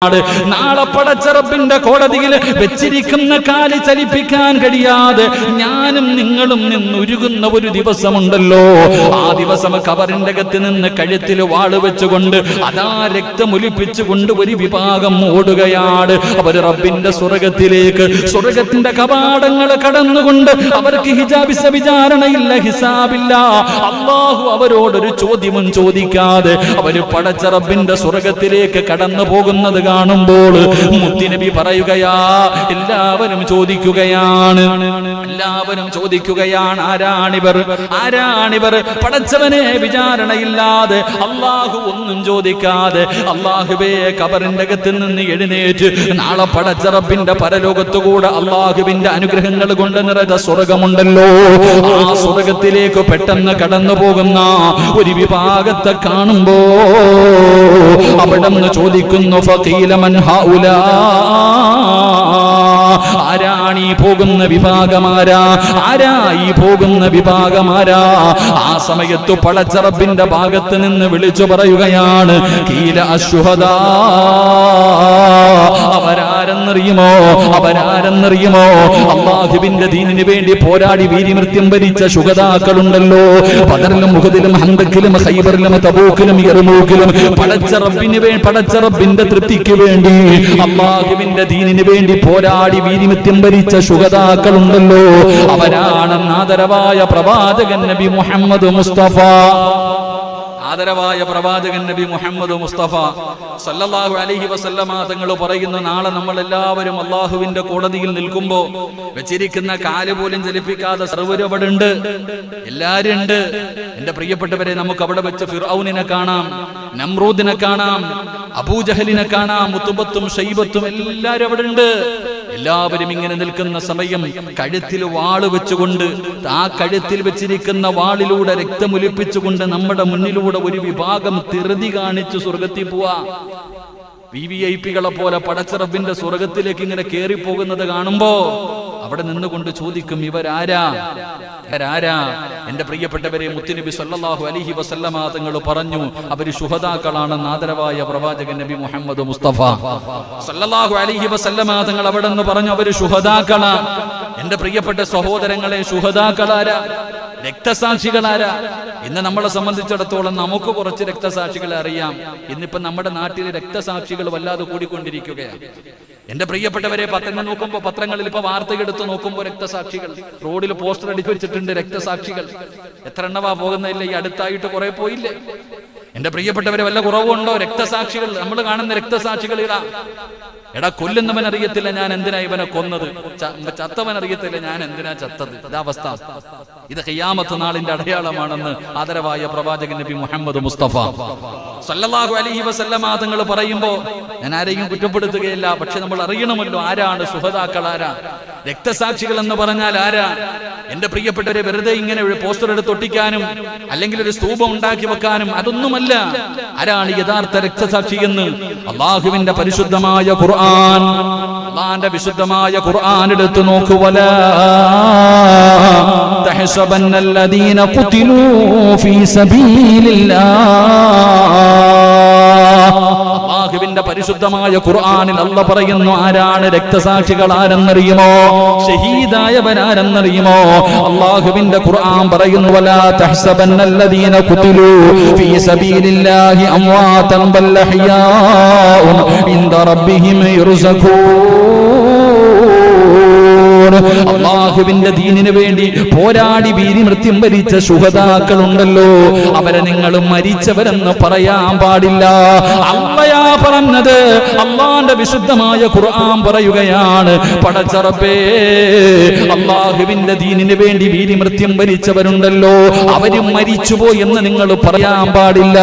നാളെ പടച്ച റബ്ബിന്റെ കോടതിയിൽ വെച്ചിരിക്കുന്ന കാല് ചലിപ്പിക്കാൻ കഴിയാതെ ഞാനും നിങ്ങളും നിന്നുരുകുന്ന ഒരു ദിവസമുണ്ടല്ലോ. ആ ദിവസം കബറിന്റെ അകത്ത് നിന്ന് കഴുത്തിൽ വാള് വെച്ചുകൊണ്ട് അതാ രക്തമൊലിപ്പിച്ചുകൊണ്ട് ഒരു വിഭാഗം ഓടുകയാണ്. അവർ റബ്ബിന്റെ സ്വർഗത്തിലേക്ക്, സ്വർഗത്തിന്റെ കവാടങ്ങൾ കടന്നുകൊണ്ട് അവർക്ക് വിചാരണയില്ല, ഹിസാബില്ല. അല്ലാഹു അവരോടൊരു ചോദ്യവും ചോദിക്കാതെ അവര് പടച്ച റബ്ബിന്റെ സ്വർഗത്തിലേക്ക് കടന്നു പോകുന്നത് കാണുമ്പോൾ മുത്തുനബി പറയുകയാ, എല്ലാവരും ചോദിക്കുകയാണ്, ആരാണിവർ? പടച്ചവനെ വിചാരണയില്ലാതെ, അല്ലാഹു ഒന്നും ചോദിക്കാതെ, അല്ലാഹുവേ ഖബറിന്റെ അകത്ത് നിന്ന് എഴുന്നേറ്റ് നാളെ പടച്ച റബ്ബിന്റെ പരലോകത്തുകൂടെ അല്ലാഹുവിന്റെ അനുഗ്രഹങ്ങൾ കൊണ്ട് നിറഞ്ഞ സ്വർഗമുണ്ടല്ലോ, ആ സ്വർഗത്തിലേക്ക് പെട്ടെന്ന് കടന്നു പോകുന്ന ഒരു വിഭാഗത്തെ കാണുമ്പോ അവിടെ നിന്ന് ചോദിക്കുന്നു, ആരാണീ പോകുന്ന വിഭാഗമാരാ? ആരായി പോകുന്ന വിഭാഗമാരാ? ആ സമയത്ത് പടച്ച റബ്ബിന്റെ ഭാഗത്ത് നിന്ന് വിളിച്ചു പറയുകയാണ്, കീല അശ്ഹദാ. അവരാരെന്നറിയുമോ? അല്ലാഹുവിന്റെ ദീനിന് വേണ്ടി പോരാടി വീരമൃത്യം വരിച്ച ശുഹദാക്കളുണ്ടല്ലോ. ബദറിലും ഉഹദിലും ഹന്തക്കിലും ഖൈബറിലും തബൂക്കിലും യർമൂക്കിലും പടച്ച റബ്ബിന്റെ തൃപ്തിക്ക് വേണ്ടി, അല്ലാഹുവിന്റെ ദീനിന് വേണ്ടി പോരാടി വീരമൃത്യം വരിച്ച ശുഹദാക്കളുണ്ടല്ലോ. അവരാണ് ആദരവായ പ്രവാചകൻ നബി മുഹമ്മദ് മുസ്തഫ. ആദരവായ പ്രവാചകൻ നബി മുഹമ്മദ് മുസ്തഫ സല്ലല്ലാഹു അലൈഹി വസല്ലമ തങ്ങൾ പറയുന്നു, നാളെ നമ്മൾ എല്ലാവരും അല്ലാഹുവിന്റെ കോടതിയിൽ നിൽക്കുമ്പോ വെച്ചിരിക്കുന്ന കാല് പോലും ചലിപ്പിക്കാതെ സർവ്വരും അവിടെ ഉണ്ട്, എല്ലാരും ഉണ്ട്. എന്റെ പ്രിയപ്പെട്ടവരെ, നമുക്ക് അവിടെ വെച്ച് ഫിർഔനിനെ കാണാം, നമ്രൂദിനെ കാണാം, അബൂജഹലിനെ കാണാം, മുത്തുബത്തും ഷൈബത്തും എല്ലാരും അവിടെ ഉണ്ട്. എല്ലാവരും ഇങ്ങനെ നിൽക്കുന്ന സമയം കഴുത്തിൽ വാള് വെച്ചുകൊണ്ട്, ആ കഴുത്തിൽ വെച്ചിരിക്കുന്ന വാളിലൂടെ രക്തമൊലിപ്പിച്ചുകൊണ്ട് നമ്മുടെ മുന്നിലൂടെ ഒരു വിഭാഗം ധൃതി കാണിച്ചു സ്വർഗത്തിൽ പോവാ. വിവിഐപികളെ പോലെ പടച്ച റബ്ബിന്റെ സ്വർഗത്തിലേക്ക് ഇങ്ങനെ കേറി പോകുന്നത് കാണുമ്പോ അവിടെ നിന്നുകൊണ്ട് ചോദിക്കും, ഇവരാരാ? എന്റെ പ്രിയപ്പെട്ടവരെ, മുത്തുനബി സല്ലല്ലാഹു അലൈഹി വസല്ലമ തങ്ങൾ പറഞ്ഞു, അവര് ശുഹദാക്കളാണെന്ന് ആദരവായ പ്രവാചകൻ നബി മുഹമ്മദ് മുസ്തഫ സല്ലല്ലാഹു അലൈഹി വസല്ലമ തങ്ങൾ അവിടെ നിന്ന് പറഞ്ഞു, അവര് ശുഹദാക്കളാ. എന്റെ പ്രിയപ്പെട്ട സഹോദരങ്ങളെ, ശുഹദാക്കളാരാ? രക്തസാക്ഷികളാരാ? ഇന്ന് നമ്മളെ സംബന്ധിച്ചിടത്തോളം നമുക്ക് കുറച്ച് രക്തസാക്ഷികളെ അറിയാം. ഇന്നിപ്പോ നമ്മുടെ നാട്ടിലെ രക്തസാക്ഷികൾ വല്ലാതെ കൂടിക്കൊണ്ടിരിക്കുകയാണ്. എന്റെ പ്രിയപ്പെട്ടവരെ, പത്രങ്ങൾ നോക്കുമ്പോ, പത്രങ്ങളിൽ ഇപ്പൊ വാർത്തയെടുത്ത് നോക്കുമ്പോ രക്തസാക്ഷികൾ, റോഡിൽ പോസ്റ്റർ അടിച്ചു വെച്ചിട്ടുണ്ട് രക്തസാക്ഷികൾ. എത്ര എണ്ണവാ പോകുന്നില്ല? ഈ അടുത്തായിട്ട് കുറെ പോയില്ലേ? എന്റെ പ്രിയപ്പെട്ടവരെ, വല്ല കുറവുണ്ടോ? രക്തസാക്ഷികൾ, നമ്മൾ കാണുന്ന രക്തസാക്ഷികൾ ഇടാ. എടാ, കൊല്ലുന്നവൻ അറിയത്തില്ല ഞാൻ എന്തിനാ ഇവനെ കൊന്നത്, ചത്തവൻ അറിയത്തില്ല ഞാൻ എന്തിനാ ചത്തത്. ഇതാവസ്ഥ. ഇത് ഖിയാമത്ത് നാളിന്റെ അടയാളമാണെന്ന് ആദരവായ പ്രവാചകൻ നബി മുഹമ്മദ് മുസ്തഫ സല്ലല്ലാഹു അലൈഹി വസല്ലമ തങ്ങൾ പറയുമ്പോ ഞാൻ ആരെയും കുറ്റപ്പെടുത്തുകയില്ല, പക്ഷെ നമ്മൾ അറിയണമല്ലോ ആരാണ് ശുഹദാക്കൾ, ആരാ രക്തസാക്ഷികൾ എന്ന് പറഞ്ഞാൽ ആരാ? എന്റെ പ്രിയപ്പെട്ടവരെ, വെറുതെ ഇങ്ങനെ പോസ്റ്റർ എടുത്ത് ഒട്ടിക്കാനും അല്ലെങ്കിൽ ഒരു സ്തൂപം ഉണ്ടാക്കി വെക്കാനും അതൊന്നുമല്ല. ആരാണ് യഥാർത്ഥ രക്തസാക്ഷി എന്ന് അല്ലാഹുവിന്റെ പരിശുദ്ധമായ ഖുർആൻ, അല്ലാഹുവിന്റെ വിശുദ്ധമായ ഖുർആൻ എടുത്തു നോക്കൂ. വലാ തഹ്സബന്നല്ലദീന ഖുതിലൂ ഫീ സബീലില്ലാഹ്. അല്ലാഹുവിന്റെ പരിശുദ്ധമായ ഖുർആനിൽ അല്ലാഹ് പറയുന്നു, ആരാണ് രക്തസാക്ഷികൾ ആരെന്നറിയുമോ? ഷഹീദായവരാരെന്നറിയുമോ? അല്ലാഹുവിന്റെ ഖുർആൻ പറയുന്നു, വലാ തഹ്സബന്നല്ലദീന ഖുതിലൂ ഫീ സബീലില്ലാഹി അംവാതൻ ബൽ അഹ്യാഉൻ ഇൻദ റബ്ബിഹിം യുർസഖൂൻ. അല്ലാഹുവിന്റെ ദീനിന് വേണ്ടി പോരാടി വീരമൃത്യം വരിച്ച ശുഹദാക്കളുണ്ടല്ലോ, അവരെ നിങ്ങൾ മരിച്ചവരെന്ന് പറയാൻ പാടില്ല. അല്ലാഹയാ പറഞ്ഞത്. അല്ലാഹുവിന്റെ വിശുദ്ധമായ ഖുർആൻ പറയുകയാണ്, പടച്ച റബ്ബേ, അല്ലാഹുവിന്റെ ദീനിന് വേണ്ടി വീരമൃത്യം വരിച്ചവരുണ്ടല്ലോ, അവരും മരിച്ചുപോയി എന്ന് നിങ്ങൾ പറയാൻ പാടില്ല.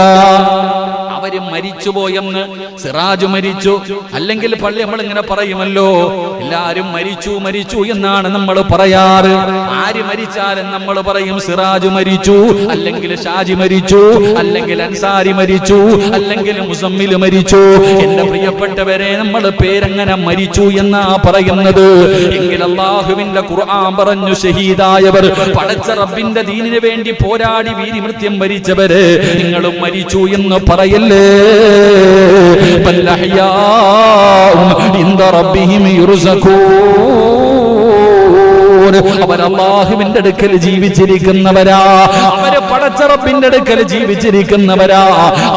അവരും മരിച്ചുപോയെന്ന്, സിറാജ് മരിച്ചു, അല്ലെങ്കിൽ പള്ളി നമ്മളിങ്ങനെ പറയുമല്ലോ, എല്ലാരും മരിച്ചു എന്നാണ് നമ്മൾ പറയാറ്. ആര് മരിച്ചാലും നമ്മൾ പറയും സിറാജ് മരിച്ചു, അല്ലെങ്കിൽ ഷാജി മരിച്ചു, അല്ലെങ്കിൽ അൻസാരി മരിച്ചു, അല്ലെങ്കിൽ മുസമ്മിൽ മരിച്ചു. എന്റെ പ്രിയപ്പെട്ടവരെ, നമ്മൾ പേരെങ്ങനെ മരിച്ചു എന്നാ പറയുന്നത് എങ്കിൽ അല്ലാഹുവിന്റെ ഖുർആൻ പറഞ്ഞു, ഷഹീദായവർ, പടച്ച റബ്ബിന്റെ ദീനിന് വേണ്ടി പോരാടി വീരമൃത്യം വരിച്ചവര് നിങ്ങളും മരിച്ചു എന്ന് പറയല്ലേ. ബൽ അഹ്യാഉൻ ഇൻദ റബ്ബിഹിം യുർസഖൂൻ. അവർ അല്ലാഹുവിന്റെ അടുക്കൽ ജീവിച്ചിരിക്കുന്നവരാ, അവര് പടച്ച റബ്ബിന്റെ അടുക്കൽ ജീവിച്ചിരിക്കുന്നവരാ.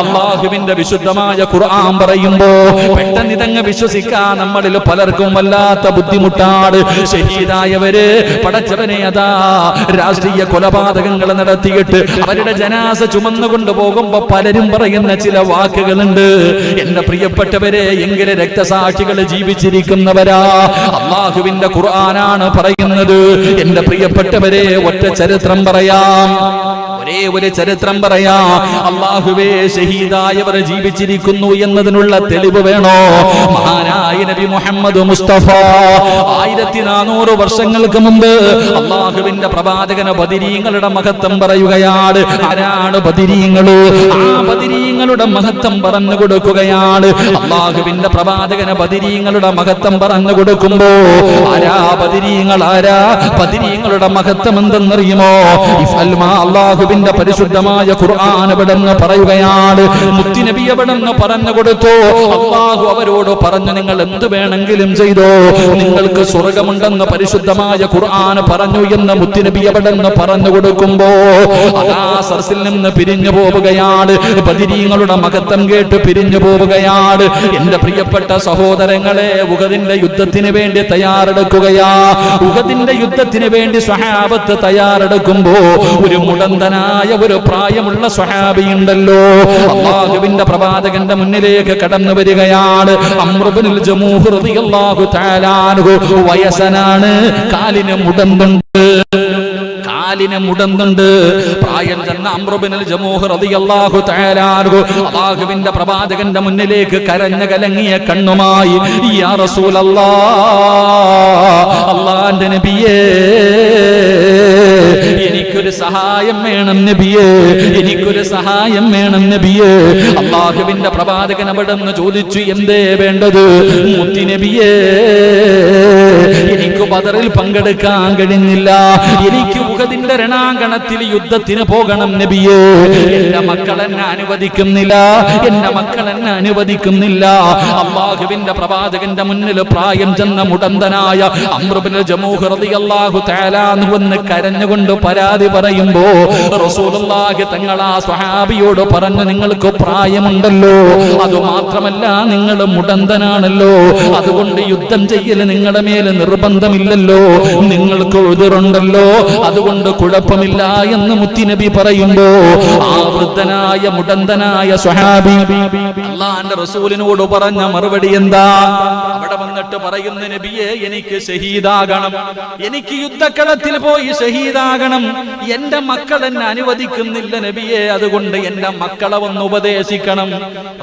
അല്ലാഹുവിന്റെ വിശുദ്ധമായ ഖുർആൻ പറയുമ്പോ പെട്ടെന്ന് ഇതങ്ങ് വിശ്വസിക്കാൻ നമ്മളിൽ പലർക്കും വല്ലാത്ത ബുദ്ധിമുട്ടാണ്. ഷഹീദായവര് പടച്ചവനെ അതാ രാഷ്ട്രീയ കൊലപാതകങ്ങൾ നടത്തിയിട്ട് അവരുടെ ജനാസ ചുമന്നുകൊണ്ട് പോകുമ്പോ പലരും പറയുന്ന ചില വാക്കുകളുണ്ട്. എന്റെ പ്രിയപ്പെട്ടവരെ, എങ്കിലും രക്തസാക്ഷികൾ ജീവിച്ചിരിക്കുന്നവരാ. അല്ലാഹുവിന്റെ ഖുർആനാണ് പറയുന്നത്. എന്റെ പ്രിയപ്പെട്ടവരെ, ഒറ്റ ചരിത്രം പറയാം, ഒരേ ഒരു ചരിത്രം പറയാം. അല്ലാഹുവേ, ഷഹീദായവർ ജീവിച്ചിരിക്കുന്നു എന്നതിനുള്ള തെളിവ് വേണോ? മഹാനായ നബി മുഹമ്മദ് മുസ്തഫ 1400 വർഷങ്ങൾക്ക് മുമ്പ് അല്ലാഹുവിന്റെ പ്രവാചകന ബദരീങ്ങളുടെ മഹത്വം പറയുകയാണ്. ആരാണ് ബദരീങ്ങള്? ആ ബദരീങ്ങളുടെ മഹത്വം പറഞ്ഞു കൊടുക്കുകയാണ്. അല്ലാഹുവിന്റെ പ്രവാചകന ബദരീങ്ങളുടെ മഹത്വം പറഞ്ഞു കൊടുക്കുമ്പോ ആരാ ബദരീങ്ങൾ? ആരാ ബദരീങ്ങളുടെ മഹത്വം എന്തെന്നറിയുമോ? അല്ലാഹുവിന്റെ പരിശുദ്ധമായ ഖുർആൻ എവിടെന്ന് പറയുകയാണ്. മുത്തുനബി എവിടെന്ന് പറഞ്ഞു കൊടുത്തു. അല്ലാഹു അവരോട് പറഞ്ഞു, നിങ്ങൾ എന്ത് വേണമെങ്കിലും ചെയ്തോ, നിങ്ങൾക്ക് സ്വർഗമുണ്ടെന്ന് പരിശുദ്ധമായ ഖുർആൻ പറഞ്ഞു എന്ന് മുത്തുനബി എവിടെന്ന് പറഞ്ഞു കൊടുക്കുമ്പോ അതാ സരസിൽ നിന്ന് പിരിഞ്ഞു പോവുകയാണ്. ബദരീങ്ങളുടെ മഹത്വം കേട്ട് പിരിഞ്ഞു പോവുകയാണ്. എന്റെ പ്രിയപ്പെട്ട സഹോദരങ്ങളെ, ഉഹദിന്റെ യുദ്ധത്തിന് വേണ്ടി തയ്യാറെടുക്കുകയാ. ഉഹദിന്റെ യുദ്ധത്തിന് വേണ്ടി സ്വഹാബത്ത് തയ്യാറെടുക്കുമ്പോ ഒരു മുടന്തനായ ഒരു പ്രായമുള്ള സ്വഹാബിയുണ്ടല്ലോ, അല്ലാഹുവിന്റെ പ്രവാചകന്റെ മുന്നിലേക്ക് കടന്നു വരികയാണ്. അംർ ഇബ്നുൽ ജമൂഹ് റളിയല്ലാഹു തആല അൻഹു. വയസ്സനാണ്, കാലിന് മുടന്തുണ്ട്. പ്രായം ചെന്ന അംർ ഇബ്നുൽ ജമൂഹ് റളിയല്ലാഹു തആല അൻഹു അല്ലാഹുവിന്റെ പ്രവാചകന്റെ മുന്നിലേക്ക് കരഞ്ഞു കലങ്ങിയ കണ്ണുമായി, യാ റസൂലല്ലാഹ്, അല്ലാഹുവിന്റെ നബിയേ, എനിക്കൊരു സഹായം വേണം നബിയേ, എനിക്കൊരു സഹായം വേണം നബിയേ. അല്ലാഹുവിന്റെ പ്രവാചകൻ അവിടെന്ന് ചോദിച്ചു, എന്തേ വേണ്ടത്? മുത്തി നബിയേ, എനിക്ക് ബദറിൽ പങ്കെടുക്കാൻ കഴിഞ്ഞില്ല, എനിക്ക് ഉഹദിന്റെ രണാങ്കണത്തിൽ യുദ്ധത്തിന് പോകണം നബിയേ. എന്റെ മക്കൾ എന്നെ അനുവദിക്കുന്നില്ല, എന്റെ മക്കൾ എന്നെ അനുവദിക്കുന്നില്ല. അല്ലാഹുവിന്റെ പ്രവാചകന്റെ മുന്നിൽ പ്രായം ചെന്ന മുടന്തനായ അംർ ഇബ്നുൽ ജമൂഹ് റളിയല്ലാഹു തആല അൻഹു എന്ന് കരഞ്ഞുകൊണ്ട് പരാതി പറയുമ്പോ റസൂലുള്ളാഹി തങ്ങൾ ആ സ്വഹാബിയോട് പറഞ്ഞു, നിങ്ങൾക്ക് പ്രായമുണ്ടല്ലോ, അതുമാത്രമല്ല നിങ്ങൾ മുടന്തനാണല്ലോ, അതുകൊണ്ട് യുദ്ധം ചെയ്യൽ നിങ്ങളുടെ മേൽ നിർബന്ധമില്ലല്ലോ, നിങ്ങൾക്ക് ഉദറുണ്ടല്ലോ, അതുകൊണ്ട് കുഴപ്പമില്ല എന്ന് മുത്തുനബി പറയുമ്പോ ആ വൃദ്ധനായ മുടന്തനായ സ്വഹാബി അല്ലാഹുവിന്റെ റസൂലിനോട് പറഞ്ഞ മറുപടി എന്താ? അവിടെ വന്നിട്ട് പറയുന്ന, നബിയെ, എനിക്ക് ഷഹീദാകണം, എനിക്ക് യുദ്ധക്കളത്തിൽ പോയി ഷഹീദാകണം, എന്റെ മക്കൾ എന്നെ അനുവദിക്കുന്നില്ല നബിയെ, അതുകൊണ്ട് എന്റെ മക്കളെ ഒന്ന് ഉപദേശിക്കണം.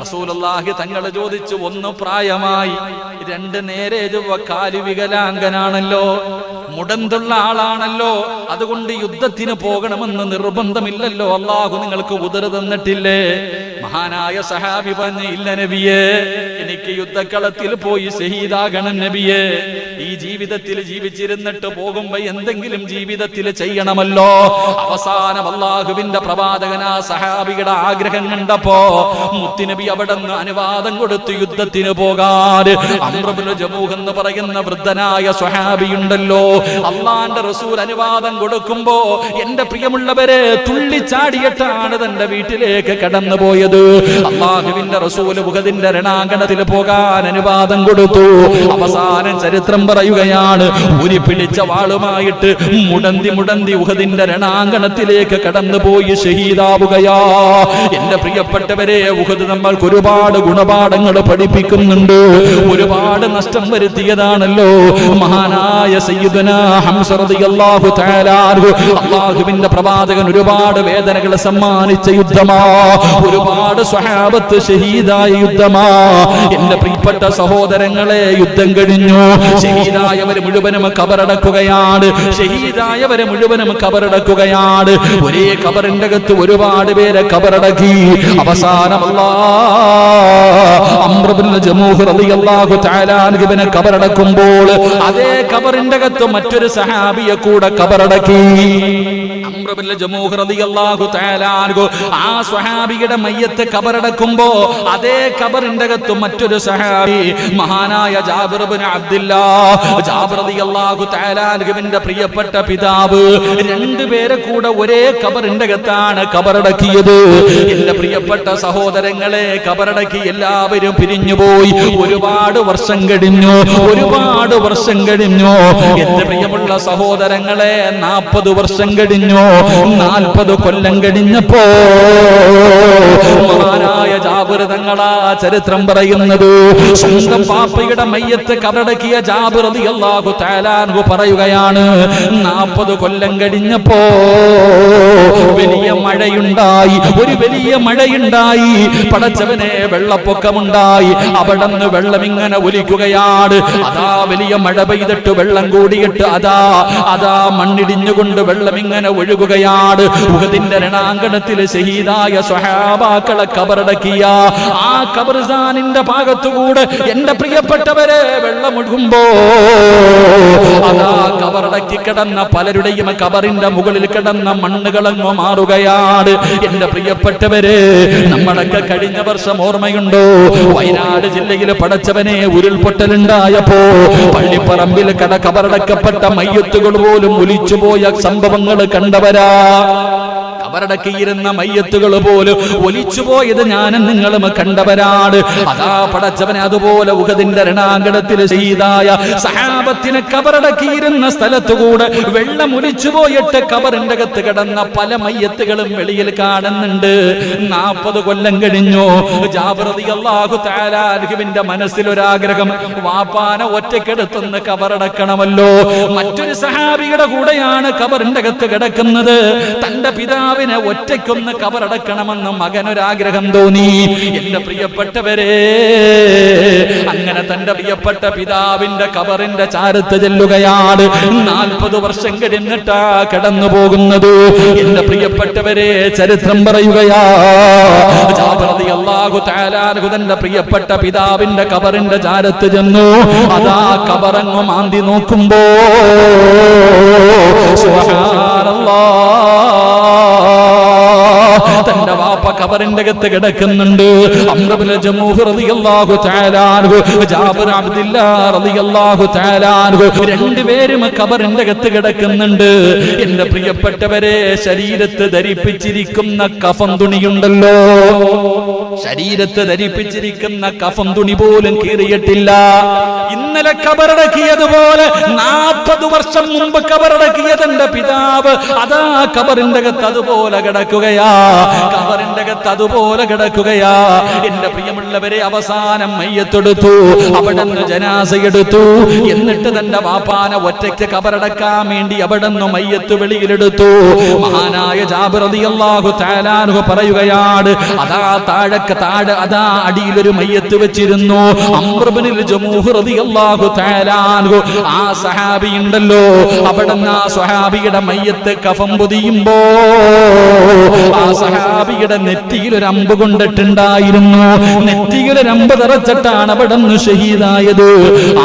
റസൂലുള്ളാഹി തങ്ങൾ ചോദിച്ചു, ഒന്ന് പ്രായമായി, രണ്ട് നേരെ കാലു വികലാംഗനാണല്ലോ, മുടന്തുള്ള ആളാണല്ലോ, അതുകൊണ്ട് യുദ്ധത്തിന് പോകണമെന്ന് നിർബന്ധമില്ലല്ലോ, അല്ലാഹു നിങ്ങൾക്ക് ഉദർ തന്നിട്ടില്ലേ? മഹാനായ സഹാബി പറഞ്ഞു, ഇല്ല നബിയേ, എനിക്ക് യുദ്ധക്കളത്തിൽ പോയി ഷഹീദാകണം നബിയേ. ഈ ജീവിതത്തിൽ ജീവിച്ചിരുന്നിട്ട് പോകുമ്പോ എന്തെങ്കിലും ജീവിതത്തിൽ ചെയ്യണമല്ലോ. അവസാനം അല്ലാഹുവിന്റെ പ്രവാചകനാ സഹാബിയുടെ ആഗ്രഹം കണ്ടപ്പോ മുത്തുനബി അവിടുന്ന് അനുവാദം കൊടുത്തു യുദ്ധത്തിന് പോകാൻ. അംർ ഇബ്നുൽ ജമൂഹ് എന്ന് പറയുന്ന വൃദ്ധനായ സ്വഹാബിയുണ്ടല്ലോ, അല്ലാഹുവിന്റെ റസൂൽ അനുവാദം കൊടുക്കുമ്പോ എന്റെ പ്രിയമുള്ളവരെ തുള്ളിച്ചാടിയിട്ടാണ് തന്റെ വീട്ടിലേക്ക് കടന്നു പോയത്. അല്ലാഹുവിന്റെ റസൂൽ ഉഹദിന്റെ രണാങ്കണത്തിൽ പോകാൻ അനുവാദം കൊടുത്തു. അവസാനം ചരിത്രം പറയുകയാണ്, ഊരി പിടിച്ച വാളുമായിട്ട് മുടന്തി ഉഹദിന്റെ രണാങ്കണത്തിലേക്ക് കടന്നുപോയി ഷഹീദാവുകയാ. എന്റെ പ്രിയപ്പെട്ടവരെ, ഉഹദ് നമ്മൾക്ക് ഒരുപാട് ഗുണപാഠങ്ങൾ പഠിപ്പിക്കുന്നുണ്ട്. ഒരുപാട് നഷ്ടം വരുത്തിയതാണല്ലോ മഹാനായ സയ്യിദുനാ ഹംസ റളിയല്ലാഹു തആല അൻഹു. അല്ലാഹുവിന്റെ പ്രവാചകൻ ഒരുപാട് വേദനകൾ സമ്മാനിച്ച യുദ്ധമാ, ഒരുപാട് സ്വഹാബത്ത് ഷഹീദായ യുദ്ധമാ. എന്റെ പ്രിയപ്പെട്ട സഹോദരങ്ങളെ, യുദ്ധം കഴിഞ്ഞു, ഷഹീദായവരെ മുഴുവനും കബറടക്കുകയാണ്, ഷഹീദായവരെ മുഴുവനും കബറടക്കുകയാണ്. ഒരേ കബറിന്റെ അകത്ത് ഒരുപാട് പേരെ കബറടക്കി. അവസാനം അംർ ഇബ്നുൽ ജമൂഹ് റളിയല്ലാഹു തആല അൻഹുവിനെ കബറടക്കുമ്പോൾ അതേ കബറിന്റെ അകത്ത് മറ്റൊരു സഹാബിയെ കൂടെ കബറടക്കി. അംർ ഇബ്നുൽ ജമൂഹ് റളിയല്ലാഹു തആല അൻഹു ആ സ്വഹാബിയുടെ മയ്യത്ത് മയ്യത്ത് കബറടക്കുമ്പോ അതേ കബറിന്റെ അകത്ത് മറ്റൊരു സഹാബി മഹാനായ ജാബിർ ഇബ്നു അബ്ദുല്ലാഹ്, ജാബിർ റളിയല്ലാഹു തആല അൻഹുവിന്റെ പ്രിയപ്പെട്ട പിതാവ്, രണ്ടുപേരെ കൂടെ ഒരേ കബറിന്റെ അകത്താണ് കബറടക്കിയത്. എന്റെ പ്രിയപ്പെട്ട സഹോദരങ്ങളെ, കബറടക്കി എല്ലാവരും പിരിഞ്ഞുപോയി. ഒരുപാട് വർഷം കഴിഞ്ഞു. എന്റെ പ്രിയമുള്ള സഹോദരങ്ങളെ, 40 വർഷം കഴിഞ്ഞു. 40 കൊല്ലം കഴിഞ്ഞപ്പോ മഹാനായ ജാബിർ തങ്ങളാ ചരിത്രം പറയുന്നത്, സ്വന്തം പാപ്പയുടെ മയ്യത്ത് കബറടക്കിയ ജാബിർ റളിയല്ലാഹു തആല അൻഹു പറയുകയാണ്, 40 കൊല്ലം കഴിഞ്ഞപ്പോ വലിയ മഴയുണ്ടായി. ഒരു വലിയ മഴയുണ്ടായി. പടച്ചവനെ, വെള്ളപ്പൊക്കമുണ്ടായി. അവിടുന്ന് വെള്ളം ഇങ്ങനെ ഒലിക്കുകയാണ്. അതാ വലിയ മഴ പെയ്തിട്ട് വെള്ളം കൂടിയിട്ട് അതാ മണ്ണിടിഞ്ഞുകൊണ്ട് വെള്ളം ഇങ്ങനെ ഒഴുകുകയാണ്. ഉഹദിന്റെ രണാങ്കണത്തിൽ ഷഹീദായ സ്വഹാബാക്കളെ കബറടക്കിയ ആ ഖബർസ്ഥാനിന്റെ ഭാഗത്തുകൂടെ എന്റെ പ്രിയപ്പെട്ടവരെ വെള്ളം ഒഴുകുമ്പോ അതാ കബറടക്കി കിടന്ന പലരുടെയും കബറിന്റെ മുകളിൽ കിടന്ന മണ്ണുകളങ്ങ് മാറുകയാണ്. എന്റെ പ്രിയപ്പെട്ടവരെ, നമ്മളൊക്കെ കഴിഞ്ഞ വർഷം ഓർമ്മയുണ്ടോ, വയനാട് ജില്ലയിൽ പടച്ചവനെ ഉരുൾപൊട്ടലുണ്ടായപ്പോ പള്ളിപ്പറമ്പിൽ കബറടക്കപ്പെട്ട മയ്യത്തുകൾ പോലും ഒലിച്ചുപോയ സംഭവങ്ങൾ കണ്ടവരാ. കബറടക്കിയിരുന്ന മയ്യത്തുകൾ പോലും ഒലിച്ചുപോയത് ഞാനും നിങ്ങളും കണ്ടവരാണ്. അതാ പടച്ചവനെ, അതുപോലെ ഉഹദിന്റെ രണാങ്കണത്തിൽ ചെയ്തായ സഹാബത്തിനെ കബറടക്കിയിരുന്ന സ്ഥലത്തുകൂടെ വെള്ളം ഒലിച്ചുപോയിട്ട് കബറിന്റെ അകത്ത് കിടന്ന പല മയ്യത്തുകളും വെളിയിൽ കാണുന്നുണ്ട്. 40 കൊല്ലം കഴിഞ്ഞു. ജാബിർ റളിയല്ലാഹു തആല അൻഹുവിന്റെ മനസ്സിലൊരാഗ്രഹം, വാപ്പാനെ ഒറ്റക്കെടുത്തുനിന്ന് കബറടക്കണമല്ലോ. മറ്റൊരു സഹാബിയുടെ കൂടെയാണ് കബറിന്റെ അകത്ത് കിടക്കുന്നത്. തന്റെ പിതാവിനെ ഒറ്റയ്ക്കൊന്ന് കബറടക്കണമെന്ന് മകനൊരാഗ്രഹം തോന്നി. എന്റെ പ്രിയപ്പെട്ടവരെ, അങ്ങനെ തന്റെ പ്രിയപ്പെട്ട പിതാവിന്റെ കബറിന്റെ ചാരത്ത് ചെല്ലുകയാണ്. 40 വർഷം കഴിഞ്ഞിട്ടാ കടന്നു പോകുന്നത്. എന്റെ പ്രിയപ്പെട്ടവരെ, ചരിത്രം പറയുകയാ, ജാബിർ റളിയല്ലാഹു തആല അൻഹു തന്റെ പ്രിയപ്പെട്ട പിതാവിന്റെ കബറിന്റെ ചാരത്ത് ചെന്നു. അതാ കബറങ്ങ് മാന്തി നോക്കുമ്പോ തന്റെ വാപ്പ കബറിന്റെ അകത്ത് കിടക്കുന്നുണ്ട്. അംർ ഇബ്നു ജമൂഹ് റളിയല്ലാഹു തആല അൻഹു, ജാബിർ അബ്ദുല്ലാഹ് റളിയല്ലാഹു തആല അൻഹു, രണ്ടുപേരും കബറിന്റെ അകത്ത് കിടക്കുന്നുണ്ട്. എന്റെ പ്രിയപ്പെട്ടവരെ, ശരീരത്ത് ധരിപ്പിച്ചിരിക്കുന്ന കഫൻ തുണിയുണ്ടല്ലോ, ശരീരത്ത് ധരിപ്പിച്ചിരിക്കുന്ന കഫൻ തുണി പോലും കീറിയിട്ടില്ല. ഇന്നലെ കബറടക്കിയതുപോലെ 40 വർഷം മുമ്പ് കബറടക്കിയതെന്റെ പിതാവ് അതാ കബറിന്റെ അകത്ത് അതുപോലെ കിടക്കുകയാ. കബറിന്റെ അകത്ത് അതുപോലെ കിടക്കുകയാ. എന്റെ പ്രിയമുള്ളവരെ, അവസാനം മയ്യത്തെടുത്തു, അവിടുന്ന് ജനാസയെടുത്തു. എന്നിട്ട് തന്റെ വാപ്പാനെ ഒറ്റയ്ക്ക് കബറടക്കാൻ വേണ്ടി അവിടുന്ന് മയ്യത്ത് വെളിയിലെടുത്തു. മഹാനായ ജാബിർ റളിയല്ലാഹു തആല അൻഹു പറയുകയാണ്, അതാ താഴെ അതാ അടിയിലൊരു മയ്യത്ത് വെച്ചിരുന്നു. അംർ ഇബ്നുൽ ജമൂഹ് റളിയല്ലാഹു തആല അൻഹു, ആ സഹാബി ഉണ്ടല്ലോ, അവിടുന്ന് ആ സ്വഹാബിയുടെ മയ്യത്ത് കഫൻ പൊതിയുമ്പോ ആ സഹാബിയുടെ നെറ്റിയിൽ ഒരു അമ്പ് കൊണ്ടിട്ടുണ്ടായിരുന്നു. നെറ്റിയിൽ ഒരു അമ്പ് തറച്ചിട്ടാണ് അവിടുന്ന് ഷഹീദായത്.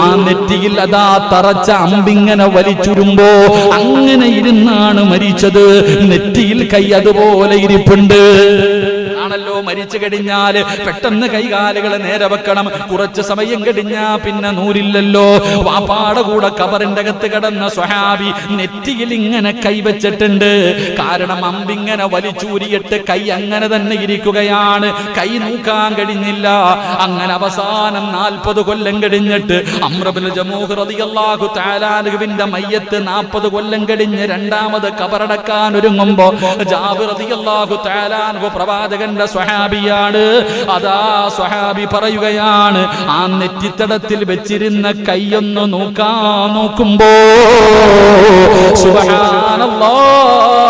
ആ നെറ്റിയിൽ അതാ തറച്ച അമ്പിങ്ങനെ വലിച്ചുരുമ്പോ അങ്ങനെ ഇരുന്നാണ് മരിച്ചത്. നെറ്റിയിൽ കൈ അതുപോലെ ഇരിപ്പുണ്ട്. ആണല്ലോ, മരിച്ചു കഴിഞ്ഞാല് പെട്ടെന്ന് കൈകാലുകൾ നേരെ വെക്കണം. കുറച്ച് സമയം കഴിഞ്ഞാ പിന്നെ നൂരില്ലല്ലോ. വാപ്പാടെ കൂടെ കബറിന്റെ അകത്ത് കിടന്ന സ്വഹാബി നെറ്റിയിൽ ഇങ്ങനെ കൈവച്ചിട്ടുണ്ട്. കാരണം അമ്പിങ്ങനെ വലിച്ചൂരിയിട്ട് കൈ അങ്ങനെ തന്നെ ഇരിക്കുകയാണ്. കൈ നോക്കാൻ കഴിഞ്ഞില്ല. അങ്ങനെ അവസാനം 40 കൊല്ലം കഴിഞ്ഞിട്ട് അംർ ഇബ്നു ജമൂഹ് റളിയല്ലാഹു തആല അൻഹുവിന്റെ മയ്യത്ത് 40 കൊല്ലം കഴിഞ്ഞ് രണ്ടാമത് കബറടക്കാൻ ഒരുങ്ങുമ്പോ ജാബിർ റളിയല്ലാഹു തആല അൻഹു പ്രവാചകന്റെ സ്വഹാബിയാണ്. അതാ സ്വഹാബി പറയുകയാണ്, ആ നെറ്റിത്തടത്തിൽ വെച്ചിരുന്ന കൈയൊന്ന് നോക്കുമ്പോ സുബ്ഹാനല്ലാഹ്,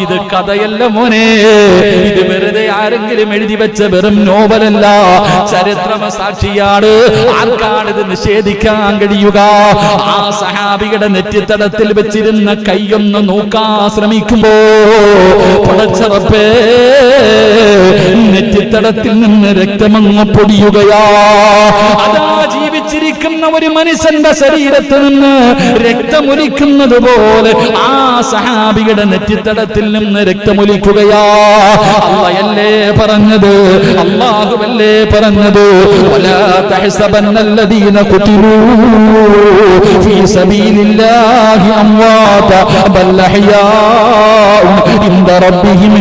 ഇത് കഥയല്ല മോനെ, ഇത് വെറുതെ ആരെങ്കിലും എഴുതി വെച്ച വെറും നോവലല്ല, ചരിത്രം സാക്ഷിയാണ്. ആർക്കാണ് ഇത് നിഷേധിക്കാൻ കഴിയുക? ആ സഹാബിയുടെ നെറ്റിത്തടത്തിൽ വെച്ചിരുന്ന കൈയൊന്ന് നോക്കാൻ ശ്രമിക്കുമ്പോ പടച്ച റബ്ബേ, നെറ്റിത്തടത്തിൽ നിന്ന് രക്തമങ്ങ് പൊടിയുകയാ. അതാ ജീവി ജീവിച്ചിരിക്കുന്ന ഒരു മനുഷ്യന്റെ ശരീരത്തിൽ നിന്ന് രക്തമൊലിക്കുന്നത് പോലെ ആ സഹാബിയുടെ നെറ്റിത്തടത്തിൽ നിന്ന് രക്തമൊലിക്കുകയാ. അല്ലാഹുവല്ലേ പറഞ്ഞത്, അല്ലാഹുവല്ലേ പറഞ്ഞത്, വലാ തഹ്സബന്നല്ലദീന ഖുതിലൂ ഫീ സബീലില്ലാഹി അംവാത ബൽ അഹ്യാഉ ഇൻദ റബ്ബിഹിം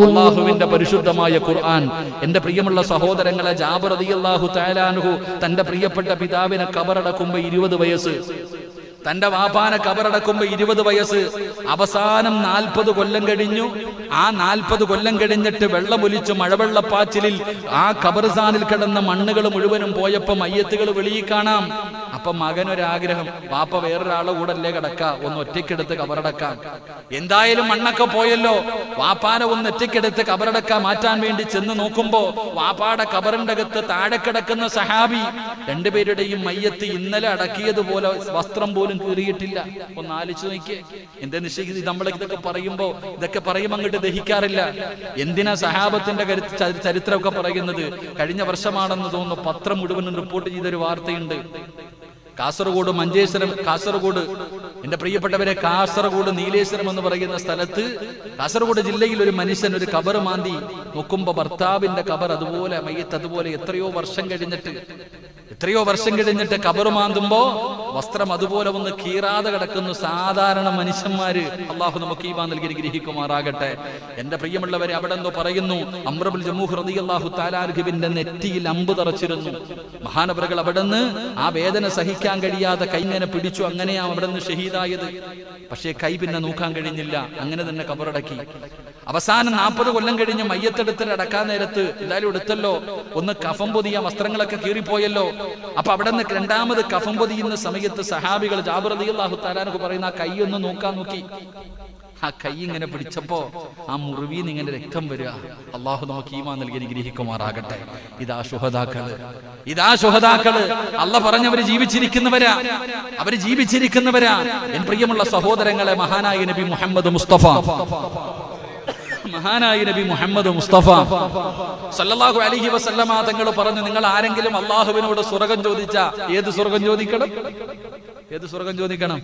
അല്ലാഹുവിന്റെ പരിശുദ്ധമായ ഖുർആൻ. എന്റെ പ്രിയമുള്ള സഹോദരങ്ങളെ, ജാബിർ റളിയല്ലാഹു തആല അൻഹു തന്റെ പ്രിയപ്പെട്ട പിതാവിനെ ഖബറടക്കുമ്പോൾ 20 വയസ്സ്, തന്റെ വാപ്പാനെ ഖബറടക്കുമ്പോൾ 20 വയസ്സ്. അവസാനം 40 കൊല്ലം കഴിഞ്ഞു. ആ 40 കൊല്ലം കഴിഞ്ഞിട്ട് വെള്ളമൊലിച്ച് മഴവെള്ളപ്പാച്ചിലിൽ ആ ഖബർസ്ഥാനിൽ കിടന്ന മണ്ണുകൾ മുഴുവനും പോയപ്പോ മയ്യത്തുകൾ വെളിയിൽ കാണാം. അപ്പൊ മകനൊരാഗ്രഹം, വാപ്പ വേറൊരാളെ കൂടെ അല്ലേ കിടക്ക, ഒന്ന് ഒറ്റയ്ക്കെടുത്ത് ഖബറടക്കാം. എന്തായാലും മണ്ണൊക്കെ പോയല്ലോ, വാപ്പാനെ ഒന്ന് ഒറ്റയ്ക്കെടുത്ത് ഖബറടക്കാൻ മാറ്റാൻ വേണ്ടി ചെന്ന് നോക്കുമ്പോ വാപ്പാടെ ഖബറിന്റെ അകത്ത് താഴെ കിടക്കുന്ന സഹാബി രണ്ടുപേരുടെയും മയ്യത്ത് ഇന്നലെ അടക്കിയതുപോലെ വസ്ത്രം പോലും കീറിയിട്ടില്ല. ഒന്ന് ആലോചിച്ച് നോക്കിയേ. എന്താ നിശ്ചയിക്കുന്നത്? നമ്മളെ ഇതൊക്കെ പറയുമ്പോ അങ്ങോട്ട് ദഹിക്കാറില്ല. എന്തിനാ സഹാബത്തിന്റെ ചരിത്രമൊക്കെ പറയുന്നത്? കഴിഞ്ഞ വർഷമാണെന്ന് തോന്നുന്നു പത്രം മുഴുവനും റിപ്പോർട്ട് ചെയ്തൊരു വാർത്തയുണ്ട്. കാസർഗോഡ് മഞ്ചേശ്വരം, കാസർഗോഡ്, എന്റെ പ്രിയപ്പെട്ടവരെ, കാസർഗോഡ് നീലേശ്വരം എന്ന് പറയുന്ന സ്ഥലത്ത്, കാസർഗോഡ് ജില്ലയിൽ ഒരു മനുഷ്യൻ ഒരു ഖബർ മാന്തി നോക്കുമ്പോ ഭർത്താവിന്റെ ഖബർ അതുപോലെ, മയ്യത്ത് അതുപോലെ, എത്രയോ വർഷം കഴിഞ്ഞിട്ട് ഖബർ മാന്തുമ്പോ വസ്ത്രം അതുപോലെ ഒന്ന് കീറാതെ കിടക്കുന്നു. സാധാരണ മനുഷ്യന്മാര്, അള്ളാഹു നമുക്ക് ഈമാൻ നൽകി ഗ്രഹിക്കുമാറാകട്ടെ. എന്റെ പ്രിയമുള്ളവരെ, അവിടെ എന്തോ പറയുന്നു, അംർ ഇബ്നുൽ ജമൂഹ് റളിയല്ലാഹു തആല അൻഹുവിന്റെ നെറ്റിയിൽ അമ്പ് തറച്ചിരുന്നു. മഹാനവറുകൾ അവിടെ നിന്ന് ആ വേദന സഹിക്കാൻ കഴിയാതെ കൈ ഇങ്ങനെ പിടിച്ചു. അങ്ങനെയാ അവിടെ നിന്ന് ഷഹീദായത്. പക്ഷേ കൈ പിന്നെ നോക്കാൻ കഴിഞ്ഞില്ല. അങ്ങനെ തന്നെ ഖബറടക്കി. അവസാനം 40 കൊല്ലം കഴിഞ്ഞ് മയ്യത്തെടുത്ത് അടക്കാൻ നേരത്ത് എന്തായാലും എടുത്തല്ലോ, ഒന്ന് കഫം പൊതിയാൻ, വസ്ത്രങ്ങളൊക്കെ കീറിപ്പോയല്ലോ. അപ്പൊ അവിടെ നിന്ന് രണ്ടാമത് കഫം പൊതിയുന്ന സമയത്ത് സഹാബികൾ, ജാബിർ റളിയല്ലാഹു തആല അൻഹു പറയുന്ന ആ കൈ ഒന്ന് നോക്കാൻ നോക്കി. ആ കൈ ഇങ്ങനെ പിടിച്ചപ്പോ ആ മുറിവിന്ന് ഇങ്ങനെ രക്തം വരിക. അള്ളാഹു നമുക്ക് ഈമാൻ നൽകി അനുഗ്രഹിക്കുമാറാകട്ടെ. ഇതാ ശുഹദാക്കള്. അള്ളാഹ് പറഞ്ഞവര് ജീവിച്ചിരിക്കുന്നവരാ. എൻ പ്രിയമുള്ള സഹോദരങ്ങളെ, മഹാനായ നബി മുഹമ്മദ് മുസ്തഫ സല്ലല്ലാഹു അലൈഹി വസല്ലമ തങ്ങൾ പറഞ്ഞു, നിങ്ങൾ ആരെങ്കിലും അള്ളാഹുവിനോട് സ്വർഗം ചോദിച്ചാ ഏത് സ്വർഗം ചോദിക്കണം?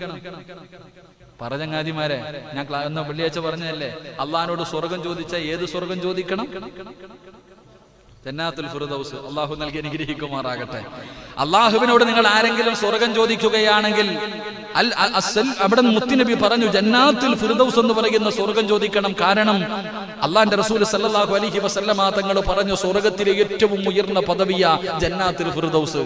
പറഞ്ഞങ്ങാതിമാരെ, ഞാൻ വെള്ളിയാഴ്ച പറഞ്ഞതല്ലേ, അള്ളാഹിനോട് സ്വർഗം ചോദിച്ചാ ഏത് സ്വർഗം ചോദിക്കണം? ജന്നാത്തുൽ ഫിർദൗസ്. അള്ളാഹു നൽകി അനുഗ്രഹിക്കുമാറാകട്ടെ. അള്ളാഹുവിനോട് നിങ്ങൾ ആരെങ്കിലും സ്വർഗം ചോദിക്കുകയാണെങ്കിൽ അവിടെ മുത്തുനബി പറഞ്ഞു, ജന്നാത്തുൽ ഫിർദൗസ് എന്ന് പറയുന്ന സ്വർഗം ചോദിക്കണം. കാരണം അള്ളാന്റെ റസൂൽ സല്ലല്ലാഹു അലൈഹി വസല്ലമ തങ്ങൾ പറഞ്ഞു, സ്വർഗത്തിലെ ഏറ്റവും ഉയർന്ന പദവിയാ ജന്നാത്തുൽ ഫിർദൗസ്.